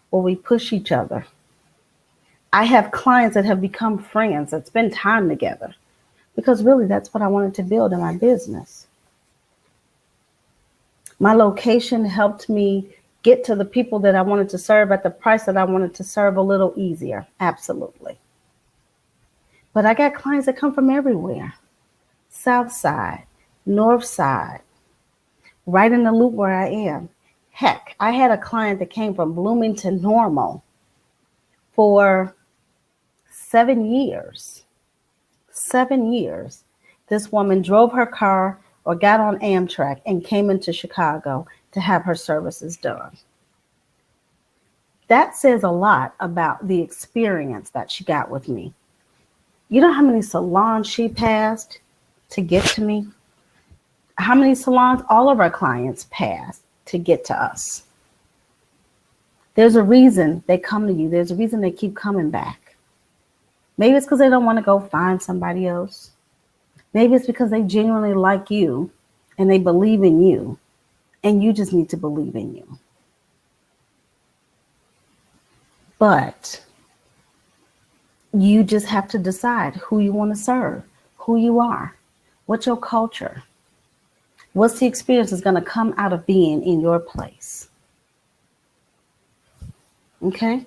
where we push each other. I have clients that have become friends, that spend time together, because really that's what I wanted to build in my business. My location helped me get to the people that I wanted to serve at the price that I wanted to serve a little easier. Absolutely. But I got clients that come from everywhere. South side, north side, right in the loop where I am. Heck, I had a client that came from Bloomington Normal for 7 years. 7 years. This woman drove her car or got on Amtrak and came into Chicago to have her services done. That says a lot about the experience that she got with me. You know how many salons she passed to get to me? How many salons all of our clients pass to get to us? There's a reason they come to you. There's a reason they keep coming back. Maybe it's because they don't want to go find somebody else. Maybe it's because they genuinely like you and they believe in you, and you just need to believe in you. But you just have to decide who you want to serve, who you are, what's your culture, what's the experience that's going to come out of being in your place. Okay?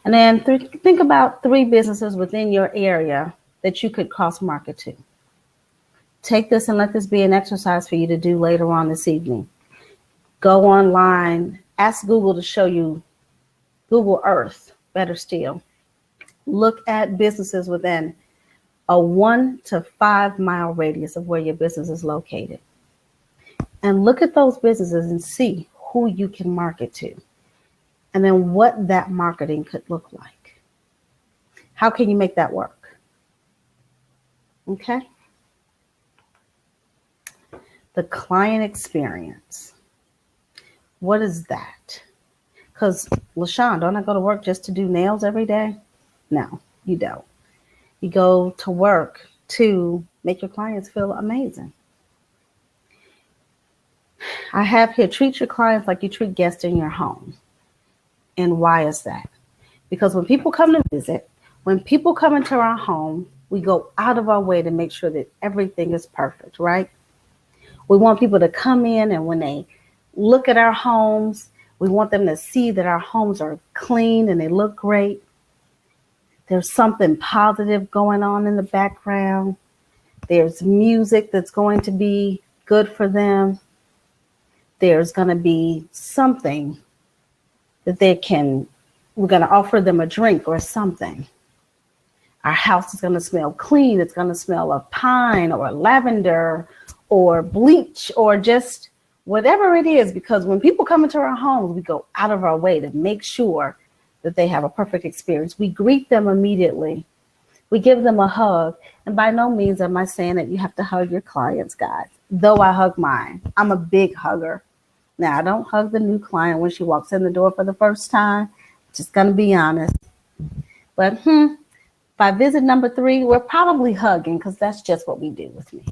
And then think about 3 businesses within your area that you could cross market to. Take this and let this be an exercise for you to do later on this evening. Go online, ask Google to show you Google Earth, better still. Look at businesses within a 1 to 5 mile radius of where your business is located. And look at those businesses and see who you can market to. And then what that marketing could look like. How can you make that work? Okay? The client experience. What is that? Because, LáShaun, don't I go to work just to do nails every day? No, you don't. You go to work to make your clients feel amazing. I have here, treat your clients like you treat guests in your home. And why is that? Because when people come to visit, when people come into our home, we go out of our way to make sure that everything is perfect, right? We want people to come in, and when they look at our homes. We want them to see that our homes are clean and they look great. There's something positive going on in the background. There's music that's going to be good for them. There's going to be something that we're going to offer them a drink or something. Our house is going to smell clean. It's going to smell of pine or lavender or bleach or just whatever it is, because when people come into our homes, we go out of our way to make sure that they have a perfect experience. We greet them immediately. We give them a hug. And by no means am I saying that you have to hug your clients, guys, though I hug mine. I'm a big hugger. Now, I don't hug the new client when she walks in the door for the first time. Just going to be honest. But by visit number 3, we're probably hugging because that's just what we do with me.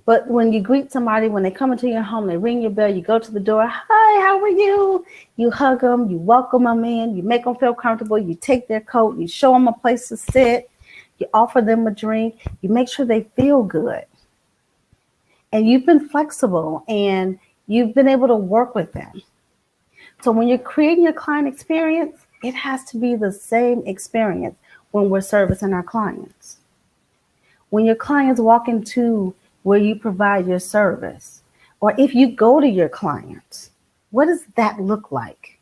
But when you greet somebody, when they come into your home, they ring your bell, you go to the door, hi, how are you? You hug them, you welcome them in, you make them feel comfortable, you take their coat, you show them a place to sit, you offer them a drink, you make sure they feel good. And you've been flexible and you've been able to work with them. So when you're creating your client experience, it has to be the same experience when we're servicing our clients. When your clients walk into where you provide your service, or if you go to your clients, what does that look like?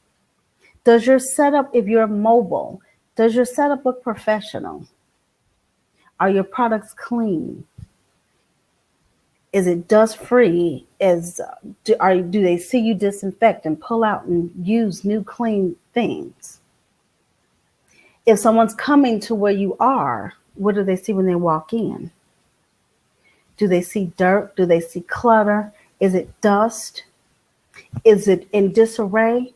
Does your setup, if you're mobile, does your setup look professional? Are your products clean? Is it dust free? Do they see you disinfect and pull out and use new clean things? If someone's coming to where you are, what do they see when they walk in? Do they see dirt? Do they see clutter? Is it dust? Is it in disarray?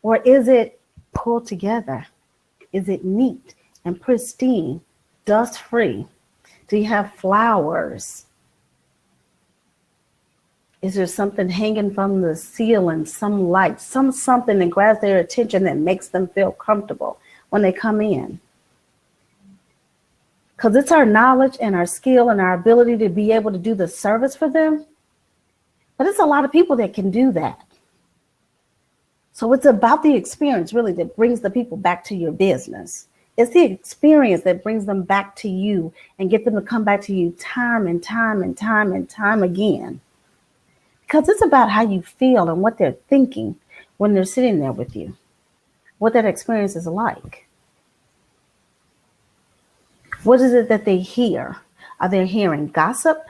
Or is it pulled together? Is it neat and pristine, dust-free? Do you have flowers? Is there something hanging from the ceiling, some light, something that grabs their attention that makes them feel comfortable when they come in? Because it's our knowledge and our skill and our ability to be able to do the service for them. But it's a lot of people that can do that. So it's about the experience really that brings the people back to your business. It's the experience that brings them back to you and get them to come back to you time and time and time and time again. Because it's about how you feel and what they're thinking when they're sitting there with you, what that experience is like. What is it that they hear? Are they hearing gossip?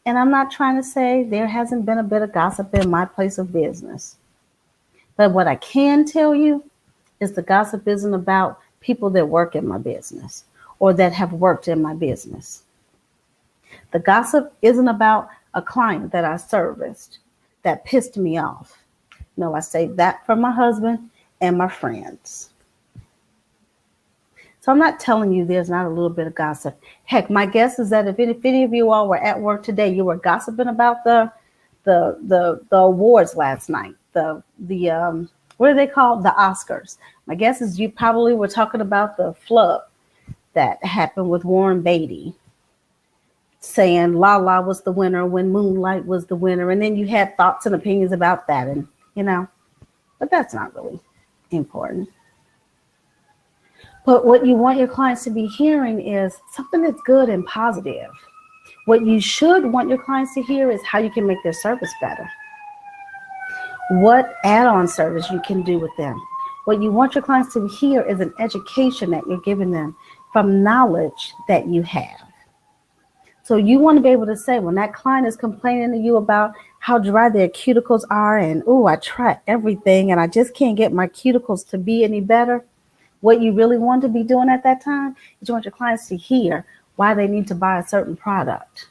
And I'm not trying to say there hasn't been a bit of gossip in my place of business. But what I can tell you is the gossip isn't about people that work in my business or that have worked in my business. The gossip isn't about a client that I serviced that pissed me off. No, I saved that for my husband and my friends. So I'm not telling you there's not a little bit of gossip. Heck, my guess is that if any of you all were at work today, you were gossiping about the awards last night. The what are they called? The Oscars. My guess is you probably were talking about the flub that happened with Warren Beatty, saying La La was the winner when Moonlight was the winner, and then you had thoughts and opinions about that, and but that's not really important. But what you want your clients to be hearing is something that's good and positive. What you should want your clients to hear is how you can make their service better. What add-on service you can do with them. What you want your clients to hear is an education that you're giving them from knowledge that you have. So you want to be able to say when that client is complaining to you about how dry their cuticles are and, I tried everything and I just can't get my cuticles to be any better. What you really want to be doing at that time is you want your clients to hear why they need to buy a certain product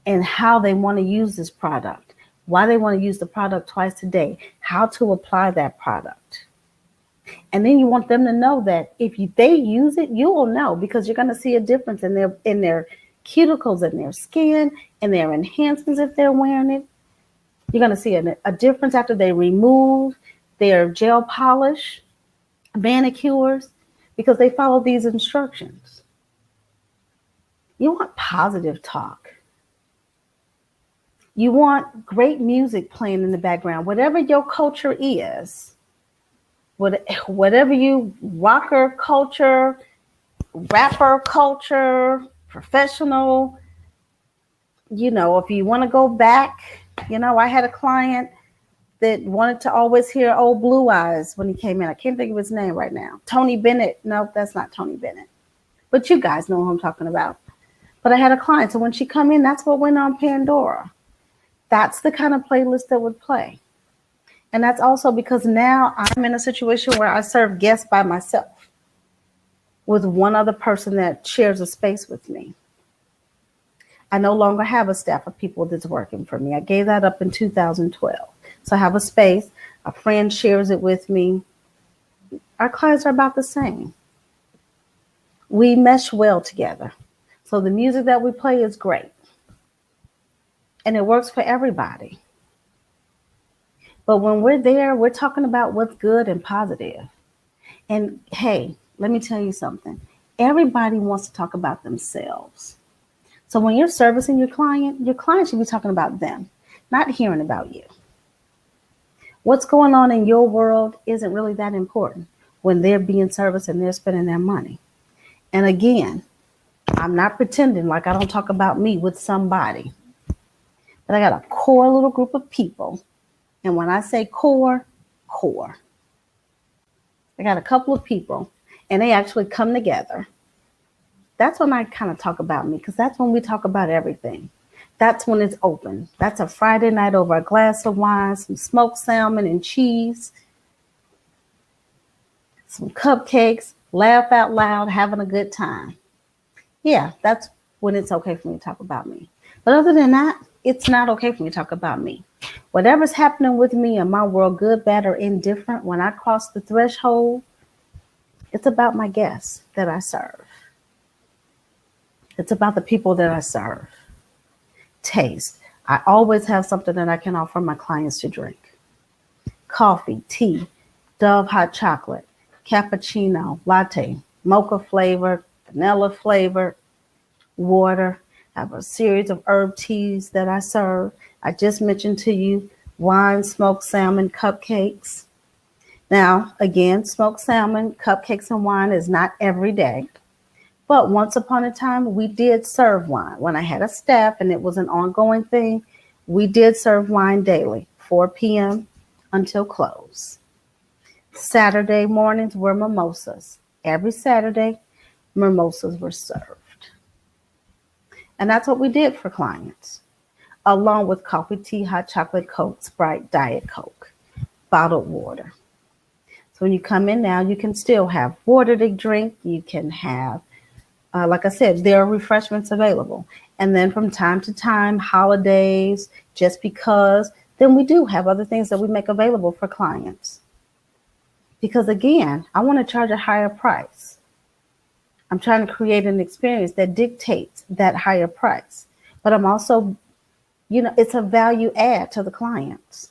and how they want to use this product, why they want to use the product twice a day, how to apply that product. And then you want them to know that if they use it, you will know because you're going to see a difference in their cuticles, in their skin, and their enhancements if they're wearing it. You're going to see a difference after they remove their gel polish, manicures, because they follow these instructions. You want positive talk. You want great music playing in the background, whatever your culture is, whatever you rocker culture, rapper culture, professional, if you want to go back, I had a client that wanted to always hear Old Blue Eyes when he came in. I can't think of his name right now. Tony Bennett. No, that's not Tony Bennett. But you guys know who I'm talking about. But I had a client, so when she come in, that's what went on Pandora. That's the kind of playlist that would play. And that's also because now I'm in a situation where I serve guests by myself with one other person that shares a space with me. I no longer have a staff of people that's working for me. I gave that up in 2012. So I have a space. A friend shares it with me. Our clients are about the same. We mesh well together. So the music that we play is great. And it works for everybody. But when we're there, we're talking about what's good and positive. And hey, let me tell you something. Everybody wants to talk about themselves. So when you're servicing your client should be talking about them, not hearing about you. What's going on in your world isn't really that important when they're being serviced and they're spending their money. And again, I'm not pretending like I don't talk about me with somebody. But I got a core little group of people. And when I say core. I got a couple of people and they actually come together. That's when I kind of talk about me, because that's when we talk about everything. That's when it's open. That's a Friday night over a glass of wine, some smoked salmon and cheese, some cupcakes, laugh out loud, having a good time. Yeah, that's when it's okay for me to talk about me. But other than that, it's not okay for me to talk about me. Whatever's happening with me in my world, good, bad, or indifferent, when I cross the threshold, it's about my guests that I serve. It's about the people that I serve. Taste. I always have something that I can offer my clients to drink. Coffee, tea, Dove hot chocolate, cappuccino, latte, mocha flavored, vanilla flavored, water. I have a series of herb teas that I serve. I just mentioned to you wine, smoked salmon, cupcakes. Now, again, smoked salmon, cupcakes, and wine is not every day. But once upon a time, we did serve wine. When I had a staff and it was an ongoing thing, we did serve wine daily, 4 p.m. until close. Saturday mornings were mimosas. Every Saturday, mimosas were served. And that's what we did for clients, along with coffee, tea, hot chocolate, Coke, Sprite, Diet Coke, bottled water. So when you come in now, you can still have water to drink. You can have, like I said, there are refreshments available. And then from time to time, holidays, just because, then we do have other things that we make available for clients. Because again, I want to charge a higher price. I'm trying to create an experience that dictates that higher price. But I'm also, it's a value add to the clients.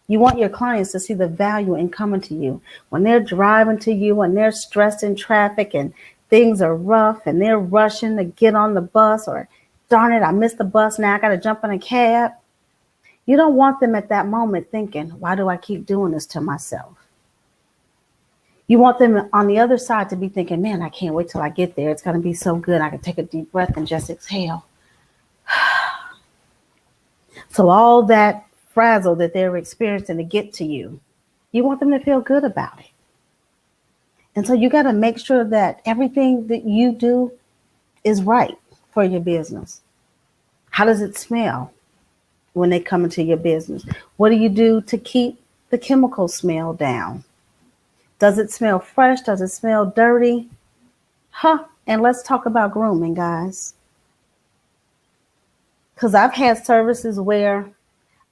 You want your clients to see the value in coming to you. When they're driving to you and they're stressed in traffic and things are rough and they're rushing to get on the bus, or darn it, I missed the bus, now I got to jump in a cab. You don't want them at that moment thinking, why do I keep doing this to myself? You want them on the other side to be thinking, man, I can't wait till I get there. It's going to be so good. I can take a deep breath and just exhale. So all that frazzle that they're experiencing to get to you, you want them to feel good about it. And so you got to make sure that everything that you do is right for your business. How does it smell when they come into your business? What do you do to keep the chemical smell down? Does it smell fresh? Does it smell dirty? And let's talk about grooming, guys. Because I've had services where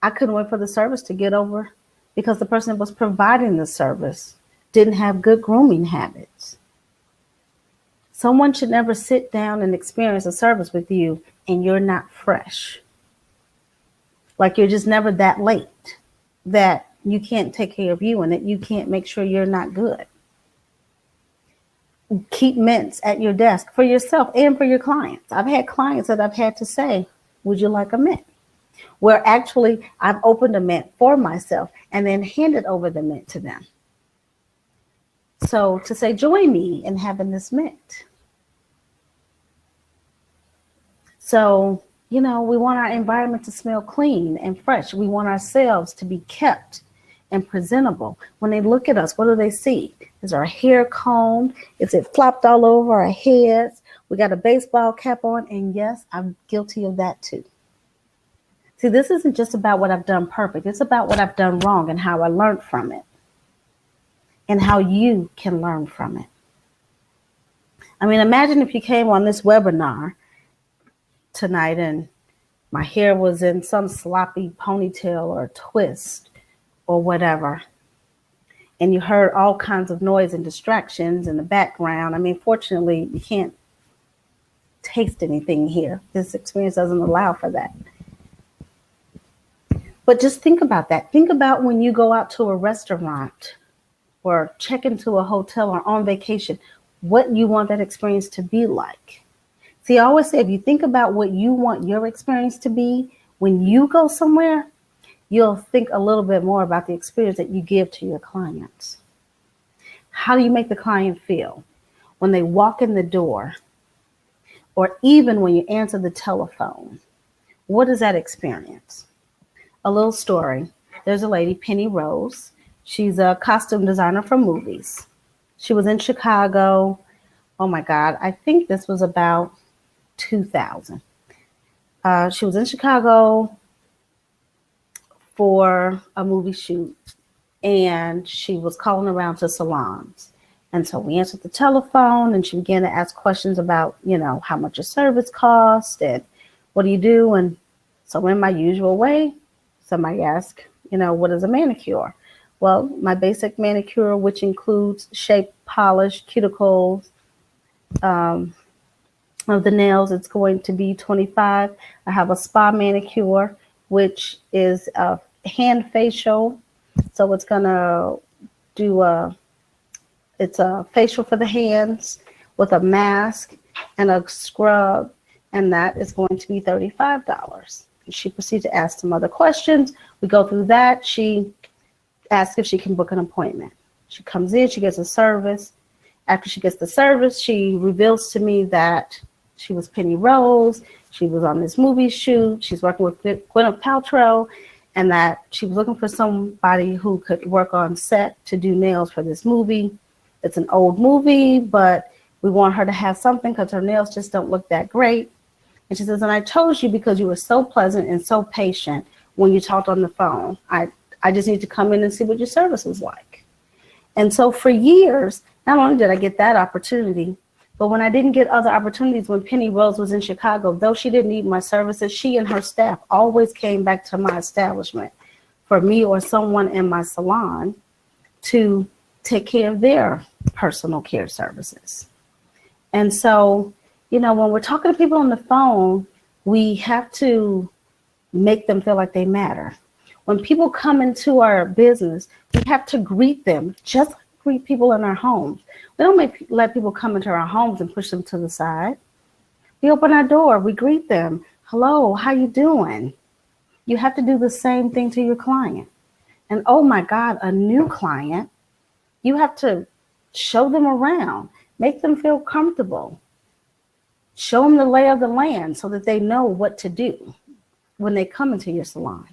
I couldn't wait for the service to get over because the person that was providing the service didn't have good grooming habits. Someone should never sit down and experience a service with you and you're not fresh. Like you're just never that late that you can't take care of you and that you can't make sure you're not good. Keep mints at your desk for yourself and for your clients. I've had clients that I've had to say, would you like a mint? where actually I've opened a mint for myself and then handed over the mint to them. So to say, join me in having this mint. So, you know, we want our environment to smell clean and fresh. We want ourselves to be kept and presentable. When they look at us, what do they see? Is our hair combed? Is it flopped all over our heads? We got a baseball cap on. And yes, I'm guilty of that too. See, this isn't just about what I've done perfect. It's about what I've done wrong and how I learned from it and how you can learn from it. I mean, imagine if you came on this webinar tonight and my hair was in some sloppy ponytail or twist or whatever, and you heard all kinds of noise and distractions in the background. I mean, fortunately, you can't taste anything here. This experience doesn't allow for that. But just think about that. Think about when you go out to a restaurant or check into a hotel or on vacation, what you want that experience to be like. See, I always say, if you think about what you want your experience to be, when you go somewhere, you'll think a little bit more about the experience that you give to your clients. How do you make the client feel when they walk in the door, or even when you answer the telephone? What is that experience? A little story. There's a lady, Penny Rose. She's a costume designer for movies. She was in Chicago. Oh my God, I think this was about 2000. She was in Chicago for a movie shoot, and she was calling around to salons. And so we answered the telephone, and she began to ask questions about, you know, how much a service cost and what do you do? And so in my usual way, somebody asked, you know, what is a manicure? Well, my basic manicure, which includes shape, polish, cuticles, of the nails, it's going to be $25. I have a spa manicure, which is a hand facial. So it's going to do it's a facial for the hands with a mask and a scrub, and that is going to be $35. She proceeds to ask some other questions. We go through that. She asks if she can book an appointment. She comes in, she gets a service. After she gets the service, she reveals to me that she was Penny Rose. She was on this movie shoot. She's working with Gwyneth Paltrow, and that she was looking for somebody who could work on set to do nails for this movie. It's an old movie, but we want her to have something because her nails just don't look that great. And she says, and I chose you because you were so pleasant and so patient when you talked on the phone. I just need to come in and see what your service was like. And so for years, not only did I get that opportunity, but when I didn't get other opportunities, when Penny Rose was in Chicago, though she didn't need my services, she and her staff always came back to my establishment for me or someone in my salon to take care of their personal care services. And so, you know, when we're talking to people on the phone, we have to make them feel like they matter. When people come into our business, we have to greet them just like we greet people in our homes. We don't let people come into our homes and push them to the side. We open our door, we greet them. Hello, how you doing? You have to do the same thing to your client. And oh my God, a new client, you have to show them around, make them feel comfortable, show them the lay of the land so that they know what to do when they come into your salon.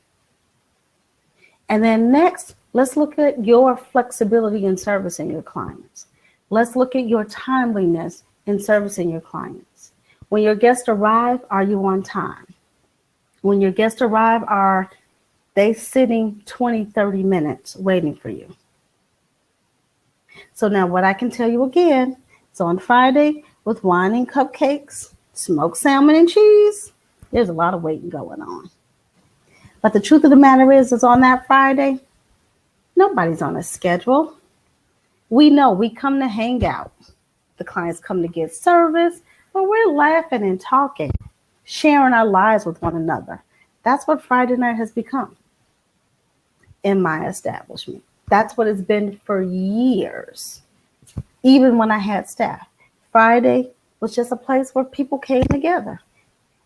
And then next, let's look at your flexibility in servicing your clients. Let's look at your timeliness in servicing your clients. When your guests arrive, are you on time? When your guests arrive, are they sitting 20, 30 minutes waiting for you? So now what I can tell you again, it's on Friday with wine and cupcakes, smoked salmon and cheese. There's a lot of waiting going on. But the truth of the matter is on that Friday, nobody's on a schedule. We know we come to hang out. The clients come to get service, but we're laughing and talking, sharing our lives with one another. That's what Friday night has become in my establishment. That's what it's been for years. Even when I had staff, Friday was just a place where people came together.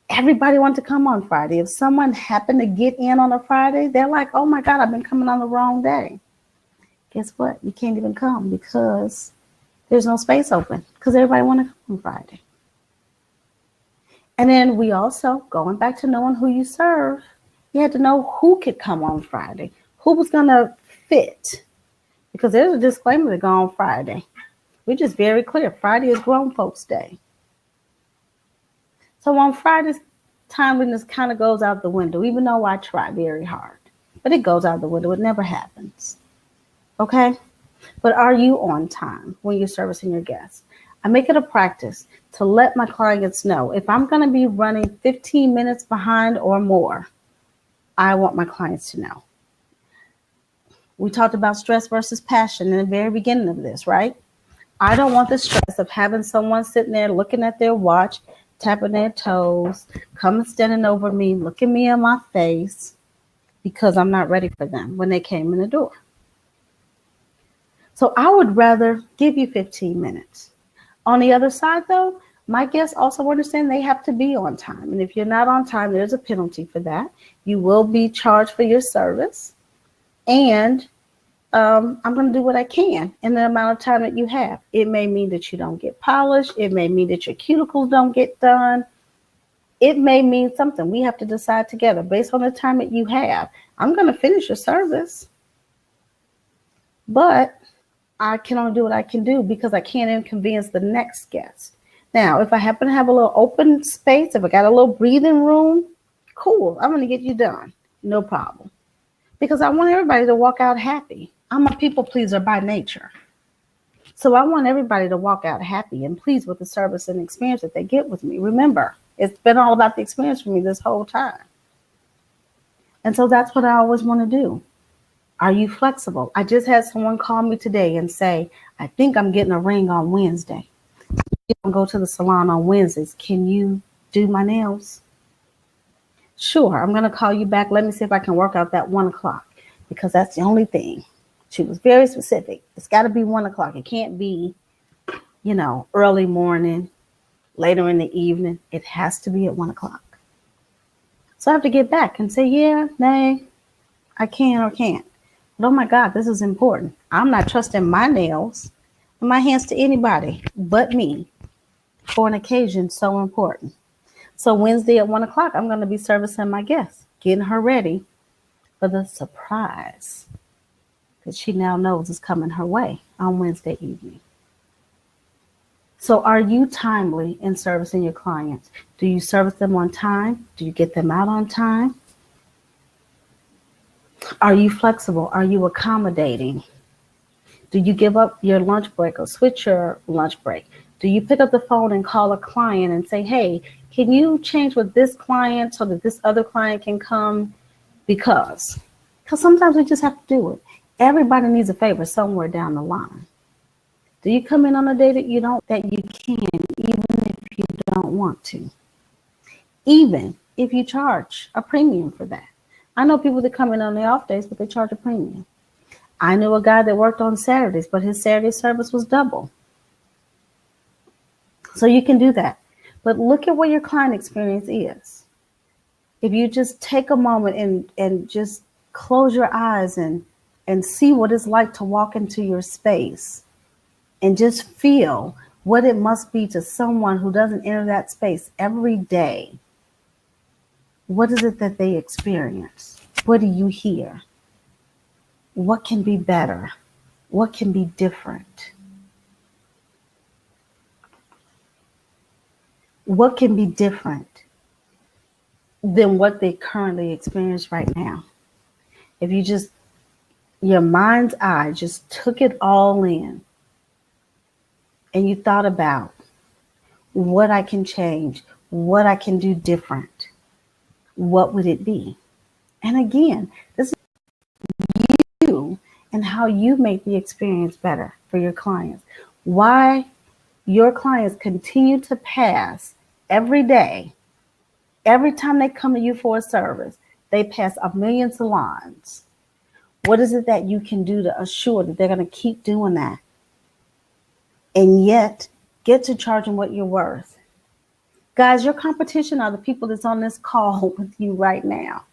everybody wants to come on Friday. If someone happened to get in on a Friday, they're like, oh my God, I've been coming on the wrong day. Guess what? You can't even come because there's no space open because everybody wants to come on Friday. And then we also, going back to knowing who you serve, you had to know who could come on Friday, who was going to fit. Because there's a disclaimer to go on Friday. We're just very clear. Friday is grown folks' day. So on Fridays, timeliness kind of goes out the window, even though I try very hard. But it goes out the window. It never happens. Okay? But are you on time when you're servicing your guests? I make it a practice to let my clients know if I'm going to be running 15 minutes behind or more, I want my clients to know. We talked about stress versus passion in the very beginning of this, right? I don't want the stress of having someone sitting there looking at their watch, tapping their toes, coming standing over me, looking me in my face because I'm not ready for them when they came in the door. So I would rather give you 15 minutes. On the other side, though, my guests also understand they have to be on time. And if you're not on time, there's a penalty for that. You will be charged for your service. And I'm going to do what I can in the amount of time that you have. It may mean that you don't get polished. It may mean that your cuticles don't get done. It may mean something. We have to decide together based on the time that you have. I'm going to finish your service, but I can only do what I can do because I can't inconvenience the next guest. Now, if I happen to have a little open space, if I got a little breathing room, cool. I'm going to get you done. No problem. Because I want everybody to walk out happy. I'm a people pleaser by nature. So I want everybody to walk out happy and pleased with the service and experience that they get with me. Remember, it's been all about the experience for me this whole time. And so that's what I always want to do. Are you flexible? I just had someone call me today and say, I think I'm getting a ring on Wednesday. You don't go to the salon on Wednesdays. Can you do my nails? Sure, I'm going to call you back. Let me see if I can work out that 1 o'clock because that's the only thing. She was very specific. It's got to be 1 o'clock. It can't be, early morning, later in the evening. It has to be at 1 o'clock. So I have to get back and say, yeah, nay, I can or can't. But oh my God, this is important. I'm not trusting my nails and my hands to anybody but me for an occasion so important. So Wednesday at 1 o'clock, I'm going to be servicing my guest, getting her ready for the surprise that she now knows is coming her way on Wednesday evening. So are you timely in servicing your clients? Do you service them on time? Do you get them out on time? Are you flexible? Are you accommodating? Do you give up your lunch break or switch your lunch break? Do you pick up the phone and call a client and say, hey, can you change with this client so that this other client can come? Because sometimes we just have to do it. Everybody needs a favor somewhere down the line. Do you come in on a day that you can, even if you don't want to? Even if you charge a premium for that. I know people that come in on the off days, but they charge a premium. I knew a guy that worked on Saturdays, but his Saturday service was double. So you can do that. But look at what your client experience is. If you just take a moment and just close your eyes and see what it's like to walk into your space and just feel what it must be to someone who doesn't enter that space every day. What is it that they experience? What do you hear? What can be better? What can be different? What can be different than what they currently experience right now? If you just, your mind's eye just took it all in and you thought about what I can change, what I can do different, what would it be? And again, this is you and how you make the experience better for your clients. Why your clients continue to pass every day, every time they come to you for a service, they pass a million salons. What is it that you can do to assure that they're going to keep doing that and yet get to charging what you're worth? Guys, your competition are the people that's on this call with you right now.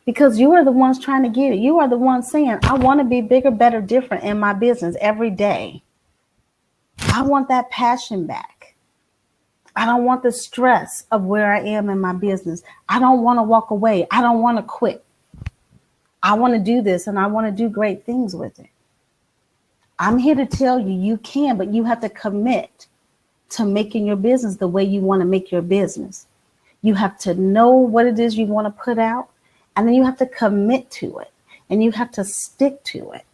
Because you are the ones trying to get it. You are the ones saying, I want to be bigger, better, different in my business every day. I want that passion back. I don't want the stress of where I am in my business. I don't want to walk away. I don't want to quit. I want to do this and I want to do great things with it. I'm here to tell you, you can, but you have to commit to making your business the way you want to make your business. You have to know what it is you want to put out, and then you have to commit to it, and you have to stick to it.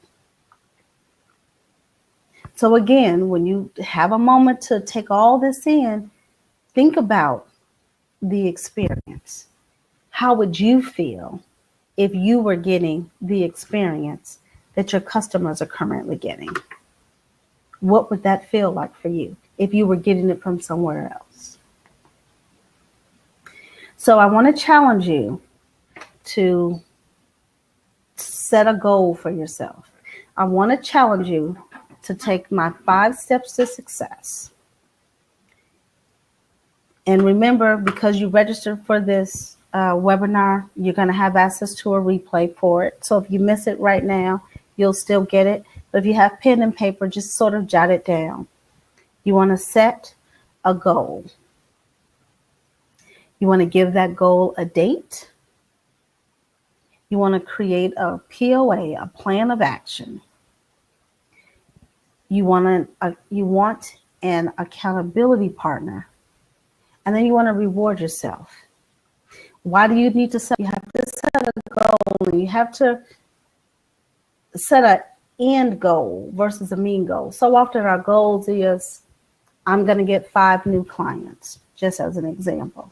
So again, when you have a moment to take all this in, think about the experience. How would you feel if you were getting the experience that your customers are currently getting? What would that feel like for you if you were getting it from somewhere else? So I want to challenge you to set a goal for yourself. I want to challenge you to take my 5 steps to success. And remember, because you registered for this webinar, you're going to have access to a replay for it. So if you miss it right now, you'll still get it. But if you have pen and paper, just sort of jot it down. You want to set a goal. You want to give that goal a date. You want to create a POA, a plan of action. You want an accountability partner. And then you want to reward yourself. Why do you need to set? You have to set a goal, and you have to set an end goal versus a mean goal. So often our goals is, I'm going to get 5 new clients, just as an example.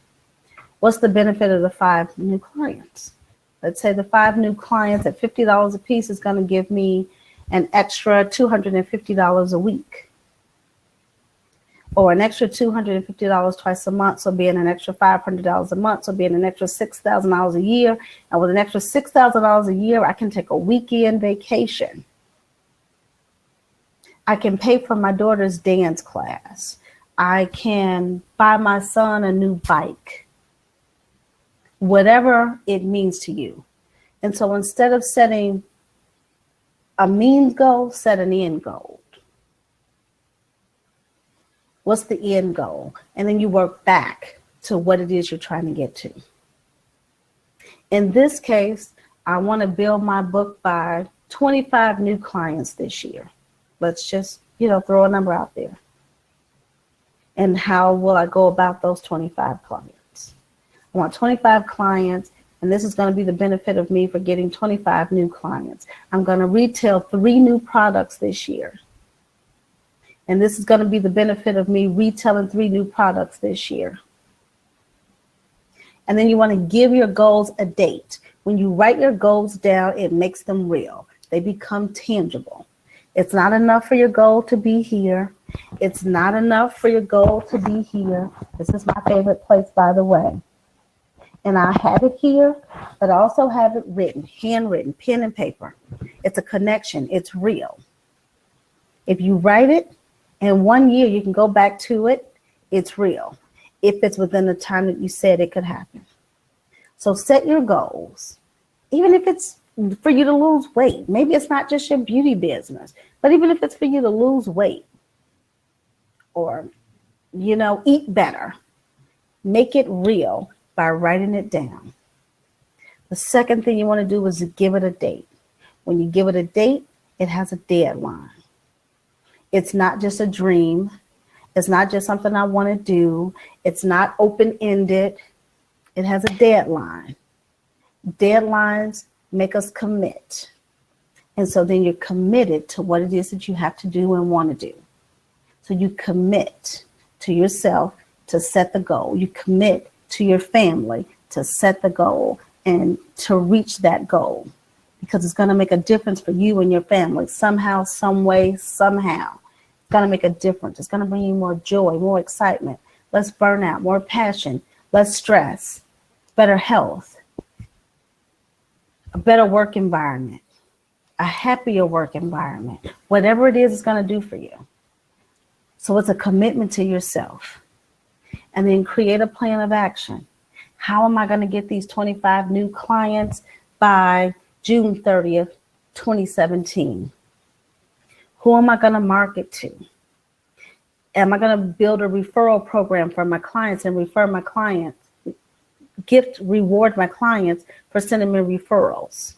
What's the benefit of the 5 new clients? Let's say the 5 new clients at $50 a piece is going to give me an extra $250 a week. Or an extra $250 twice a month, so being an extra $500 a month, so being an extra $6,000 a year. And with an extra $6,000 a year, I can take a weekend vacation. I can pay for my daughter's dance class. I can buy my son a new bike. Whatever it means to you. And so instead of setting a means goal, set an end goal. What's the end goal? And then you work back to what it is you're trying to get to. In this case, I want to build my book by 25 new clients this year. Let's just, throw a number out there. And how will I go about those 25 clients? I want 25 clients, and this is going to be the benefit of me for getting 25 new clients. I'm going to retail 3 new products this year. And this is going to be the benefit of me retailing 3 new products this year. And then you want to give your goals a date. When you write your goals down, it makes them real. They become tangible. It's not enough for your goal to be here. It's not enough for your goal to be here. This is my favorite place, by the way. And I have it here, but I also have it written, handwritten, pen and paper. It's a connection. It's real. If you write it, in 1 year, you can go back to it. It's real. If it's within the time that you said it could happen. So set your goals. Even if it's for you to lose weight. Maybe it's not just your beauty business. But even if it's for you to lose weight. Or, eat better. Make it real by writing it down. The second thing you want to do is to give it a date. When you give it a date, it has a deadline. It's not just a dream. It's not just something I want to do. It's not open-ended. It has a deadline. Deadlines make us commit. And so then you're committed to what it is that you have to do and want to do. So you commit to yourself to set the goal. You commit to your family to set the goal and to reach that goal. Because it's going to make a difference for you and your family somehow, some way, somehow. It's going to make a difference. It's going to bring you more joy, more excitement, less burnout, more passion, less stress, better health, a better work environment, a happier work environment, whatever it is it's going to do for you. So it's a commitment to yourself. and then create a plan of action. How am I going to get these 25 new clients by June 30th, 2017? Who am I going to market to? Am I going to build a referral program for my clients and refer my clients, reward my clients for sending me referrals?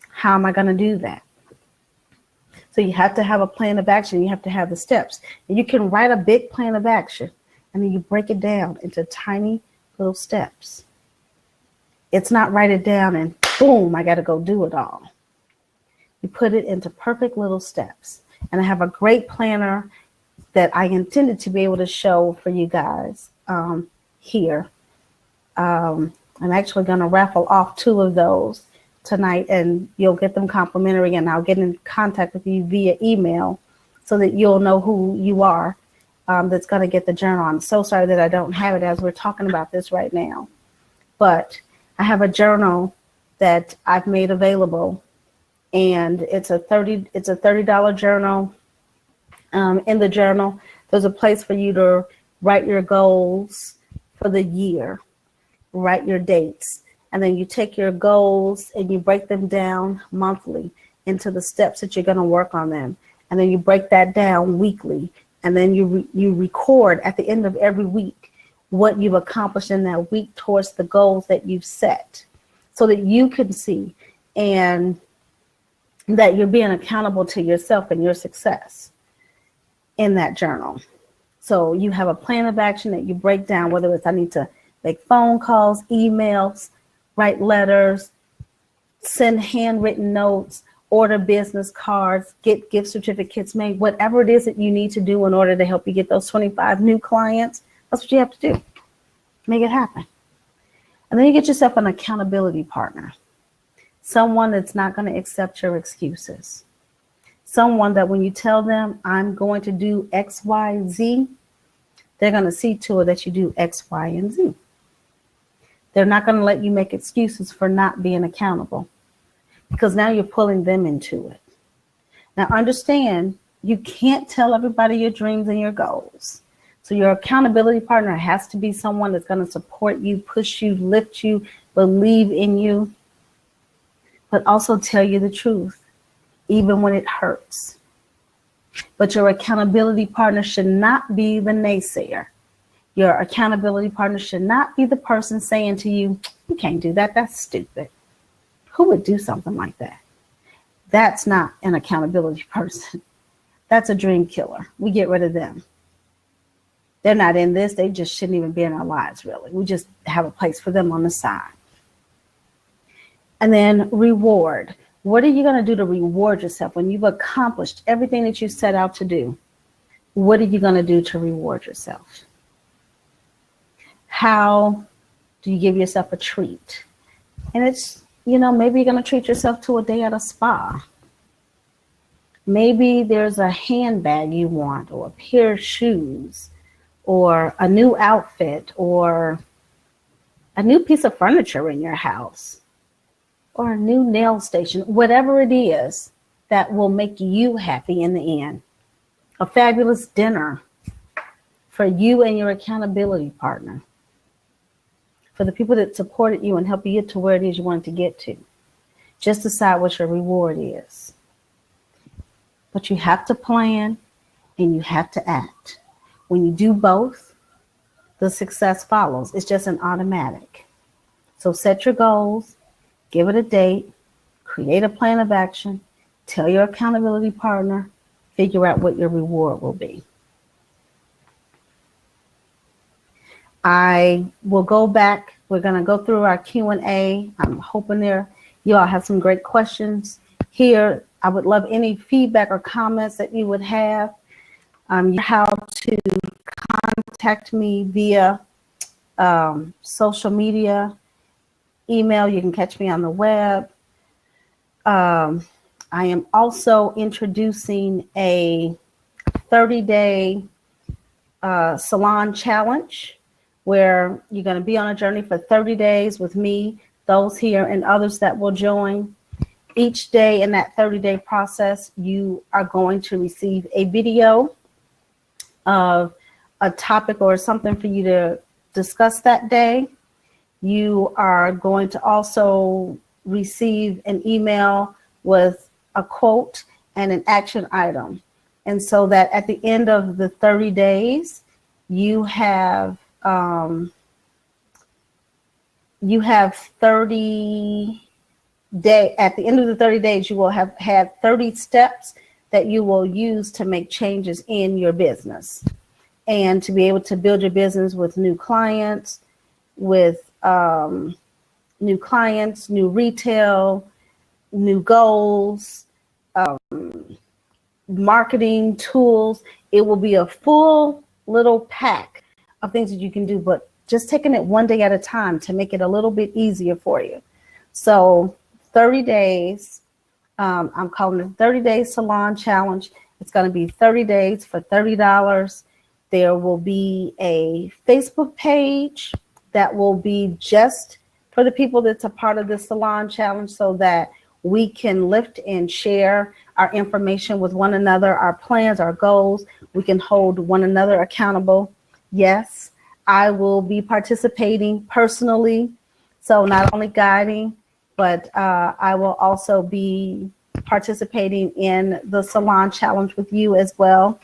How am I going to do that? So you have to have a plan of action. You have to have the steps. And you can write a big plan of action, and then you break it down into tiny little steps. It's not write it down and boom, I got to go do it all. You put it into perfect little steps. And I have a great planner that I intended to be able to show for you guys here. I'm actually going to raffle off 2 of those tonight, and you'll get them complimentary, and I'll get in contact with you via email so that you'll know who you are that's going to get the journal. I'm so sorry that I don't have it as we're talking about this right now, but I have a journal that I've made available, and it's a $30 journal. In the journal, there's a place for you to write your goals for the year, write your dates. And then you take your goals and you break them down monthly into the steps that you're going to work on them. And then you break that down weekly. And then you record at the end of every week what you've accomplished in that week towards the goals that you've set, so that you can see and that you're being accountable to yourself and your success in that journal. So you have a plan of action that you break down, whether it's I need to make phone calls, emails, write letters, send handwritten notes, order business cards, get gift certificates made, whatever it is that you need to do in order to help you get those 25 new clients. That's what you have to do. Make it happen. And then you get yourself an accountability partner, someone that's not going to accept your excuses, someone that when you tell them I'm going to do X, Y, Z, they're going to see to it that you do X, Y, and Z. They're not going to let you make excuses for not being accountable, because now you're pulling them into it. Now understand, you can't tell everybody your dreams and your goals. So your accountability partner has to be someone that's going to support you, push you, lift you, believe in you, but also tell you the truth, even when it hurts. But your accountability partner should not be the naysayer. Your accountability partner should not be the person saying to you, you can't do that, that's stupid. Who would do something like that? That's not an accountability person. That's a dream killer. We get rid of them. They're not in this. They just shouldn't even be in our lives, really. We just have a place for them on the side. And then reward. What are you going to do to reward yourself when you've accomplished everything that you set out to do? What are you going to do to reward yourself? How do you give yourself a treat? And it's, maybe you're going to treat yourself to a day at a spa. Maybe there's a handbag you want, or a pair of shoes, or a new outfit, or a new piece of furniture in your house, or a new nail station, whatever it is that will make you happy in the end. A fabulous dinner for you and your accountability partner, for the people that supported you and helped you get to where it is you wanted to get to. Just decide what your reward is. But you have to plan and you have to act. When you do both, the success follows. It's just an automatic. So set your goals, give it a date, create a plan of action, tell your accountability partner, figure out what your reward will be. I will go back. We're going to go through our Q&A. I'm hoping you all have some great questions here. I would love any feedback or comments that you would have. How to contact me via social media, email. You can catch me on the web. I am also introducing a 30-day salon challenge, where you're going to be on a journey for 30 days with me, those here and others that will join. Each day in that 30-day process, you are going to receive a video of a topic or something for you to discuss that day. You are going to also receive an email with a quote and an action item. And so that at the end of the 30 days, you have 30 day, at the end of the 30 days, you will have had 30 steps that you will use to make changes in your business and to be able to build your business with new clients, new retail, new goals, marketing tools. It will be a full little pack of things that you can do, but just taking it one day at a time to make it a little bit easier for you. So 30 days, I'm calling it 30 Day Salon Challenge. It's going to be 30 days for $30. There will be a Facebook page that will be just for the people that's a part of the Salon Challenge, so that we can lift and share our information with one another, our plans, our goals. We can hold one another accountable. Yes, I will be participating personally. So not only guiding, but I will also be participating in the Salon Challenge with you as well.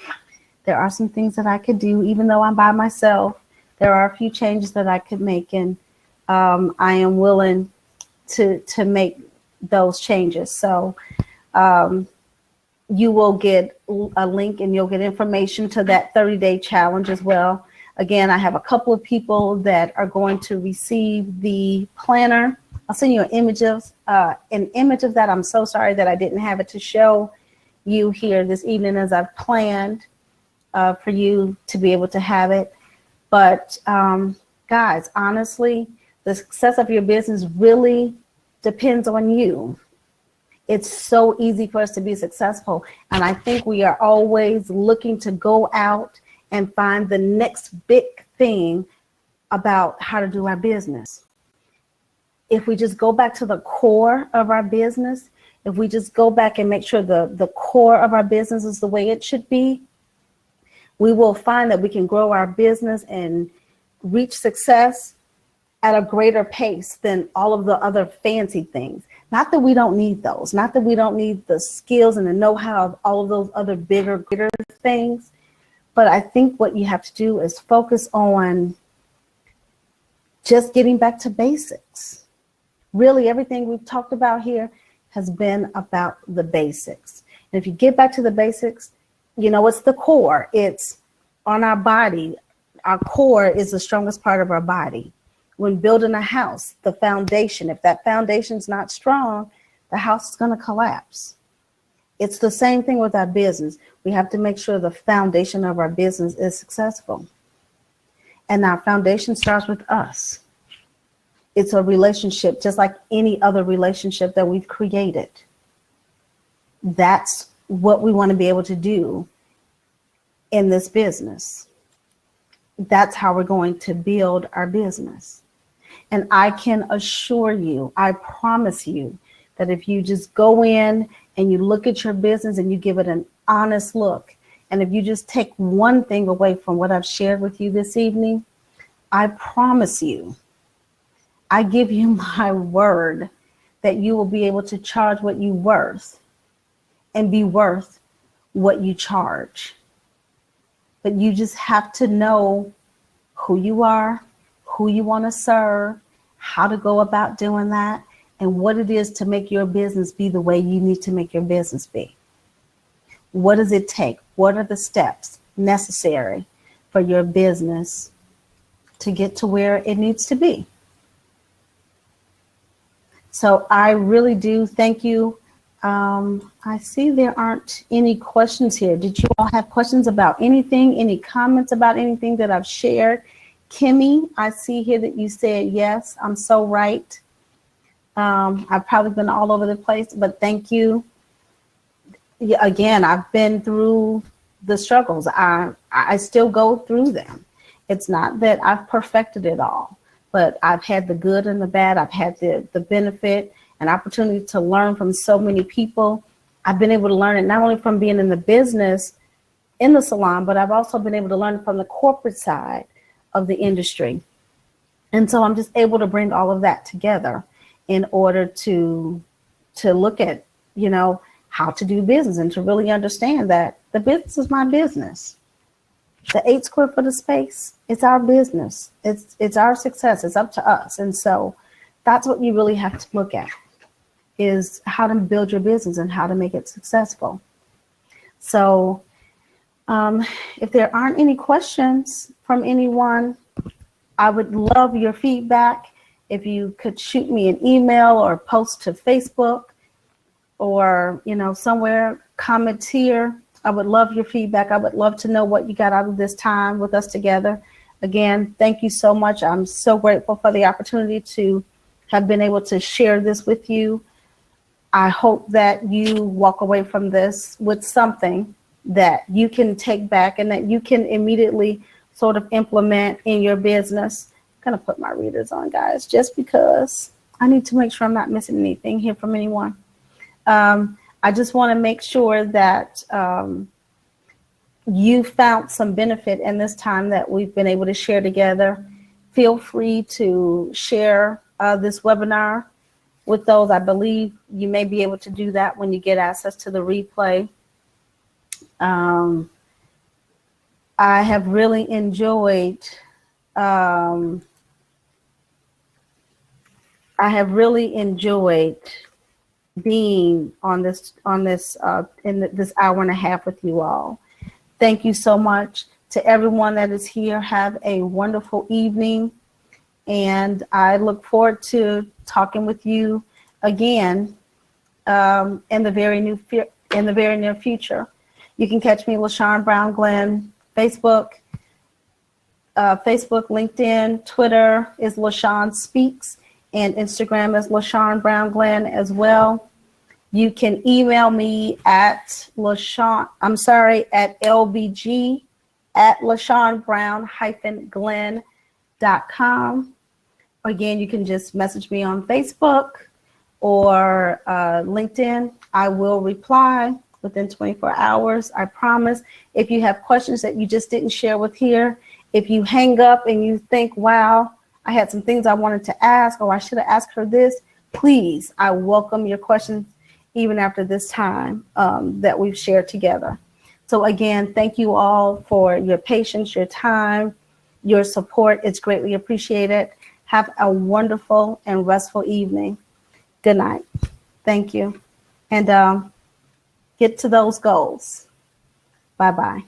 There are some things that I could do, even though I'm by myself. There are a few changes that I could make, and I am willing to make those changes. So you will get a link and you'll get information to that 30-day challenge as well. Again, I have a couple of people that are going to receive the planner. I'll send you an image of that. I'm so sorry that I didn't have it to show you here this evening as I've planned for you to be able to have it. But guys, honestly, the success of your business really depends on you. It's so easy for us to be successful. And I think we are always looking to go out and find the next big thing about how to do our business. If we just go back to the core of our business, if we just go back and make sure the core of our business is the way it should be, we will find that we can grow our business and reach success at a greater pace than all of the other fancy things. Not that we don't need those, not that we don't need the skills and the know-how of all of those other bigger, greater things. But I think what you have to do is focus on just getting back to basics. Really, everything we've talked about here has been about the basics. And if you get back to the basics, you know, it's the core. It's on our body. Our core is the strongest part of our body. When building a house, the foundation, if that foundation's not strong, the house is going to collapse. It's the same thing with our business. We have to make sure the foundation of our business is successful. And our foundation starts with us. It's a relationship, just like any other relationship that we've created. That's what we want to be able to do in this business. That's how we're going to build our business. And I can assure you, I promise you, that if you just go in and you look at your business and you give it an honest look, and if you just take one thing away from what I've shared with you this evening, I promise you, I give you my word that you will be able to charge what you're worth and be worth what you charge. But you just have to know who you are, who you want to serve, how to go about doing that, and what it is to make your business be the way you need to make your business be. What does it take? What are the steps necessary for your business to get to where it needs to be? So I really do thank you. I see there aren't any questions here. Did you all have questions about anything? Any comments about anything that I've shared? Kimmy, I see here that you said yes. I'm so right. I've probably been all over the place, but thank you. Yeah, again, I've been through the struggles. I still go through them. It's not that I've perfected it all, but I've had the good and the bad. I've had the benefit and opportunity to learn from so many people. I've been able to learn it not only from being in the business, in the salon, but I've also been able to learn from the corporate side of the industry. And so I'm just able to bring all of that together in order to look at, you know, how to do business and to really understand that the business is my business. The 8 square foot of space, it's our business. It's our success. It's up to us. And so that's what you really have to look at, is how to build your business and how to make it successful. So if there aren't any questions from anyone, I would love your feedback. If you could shoot me an email or post to Facebook or, you know, somewhere, comment here. I would love your feedback. I would love to know what you got out of this time with us together. Again, thank you so much. I'm so grateful for the opportunity to have been able to share this with you. I hope that you walk away from this with something that you can take back and that you can immediately sort of implement in your business. I'm going to put my readers on, guys, just because I need to make sure I'm not missing anything here from anyone. I just want to make sure that you found some benefit in this time that we've been able to share together. Feel free to share this webinar with those. I believe you may be able to do that when you get access to the replay. I have really enjoyed being on this in this hour and a half with you all. Thank you so much to everyone that is here. Have a wonderful evening, and I look forward to talking with you again in the very near future. You can catch me, LáShaun Brown-Glenn, Facebook, LinkedIn, Twitter is LáShaun Speaks, and Instagram is LáShaun Brown-Glenn as well. You can email me at lbg@LaShaunBrown-Glenn.com. Again, you can just message me on Facebook or LinkedIn. I will reply within 24 hours, I promise. If you have questions that you just didn't share with here, if you hang up and you think, wow, I had some things I wanted to ask, or I should have asked her this, please, I welcome your questions even after this time that we've shared together. So again, thank you all for your patience, your time, your support. It's greatly appreciated. Have a wonderful and restful evening. Good night. Thank you. And get to those goals. Bye-bye.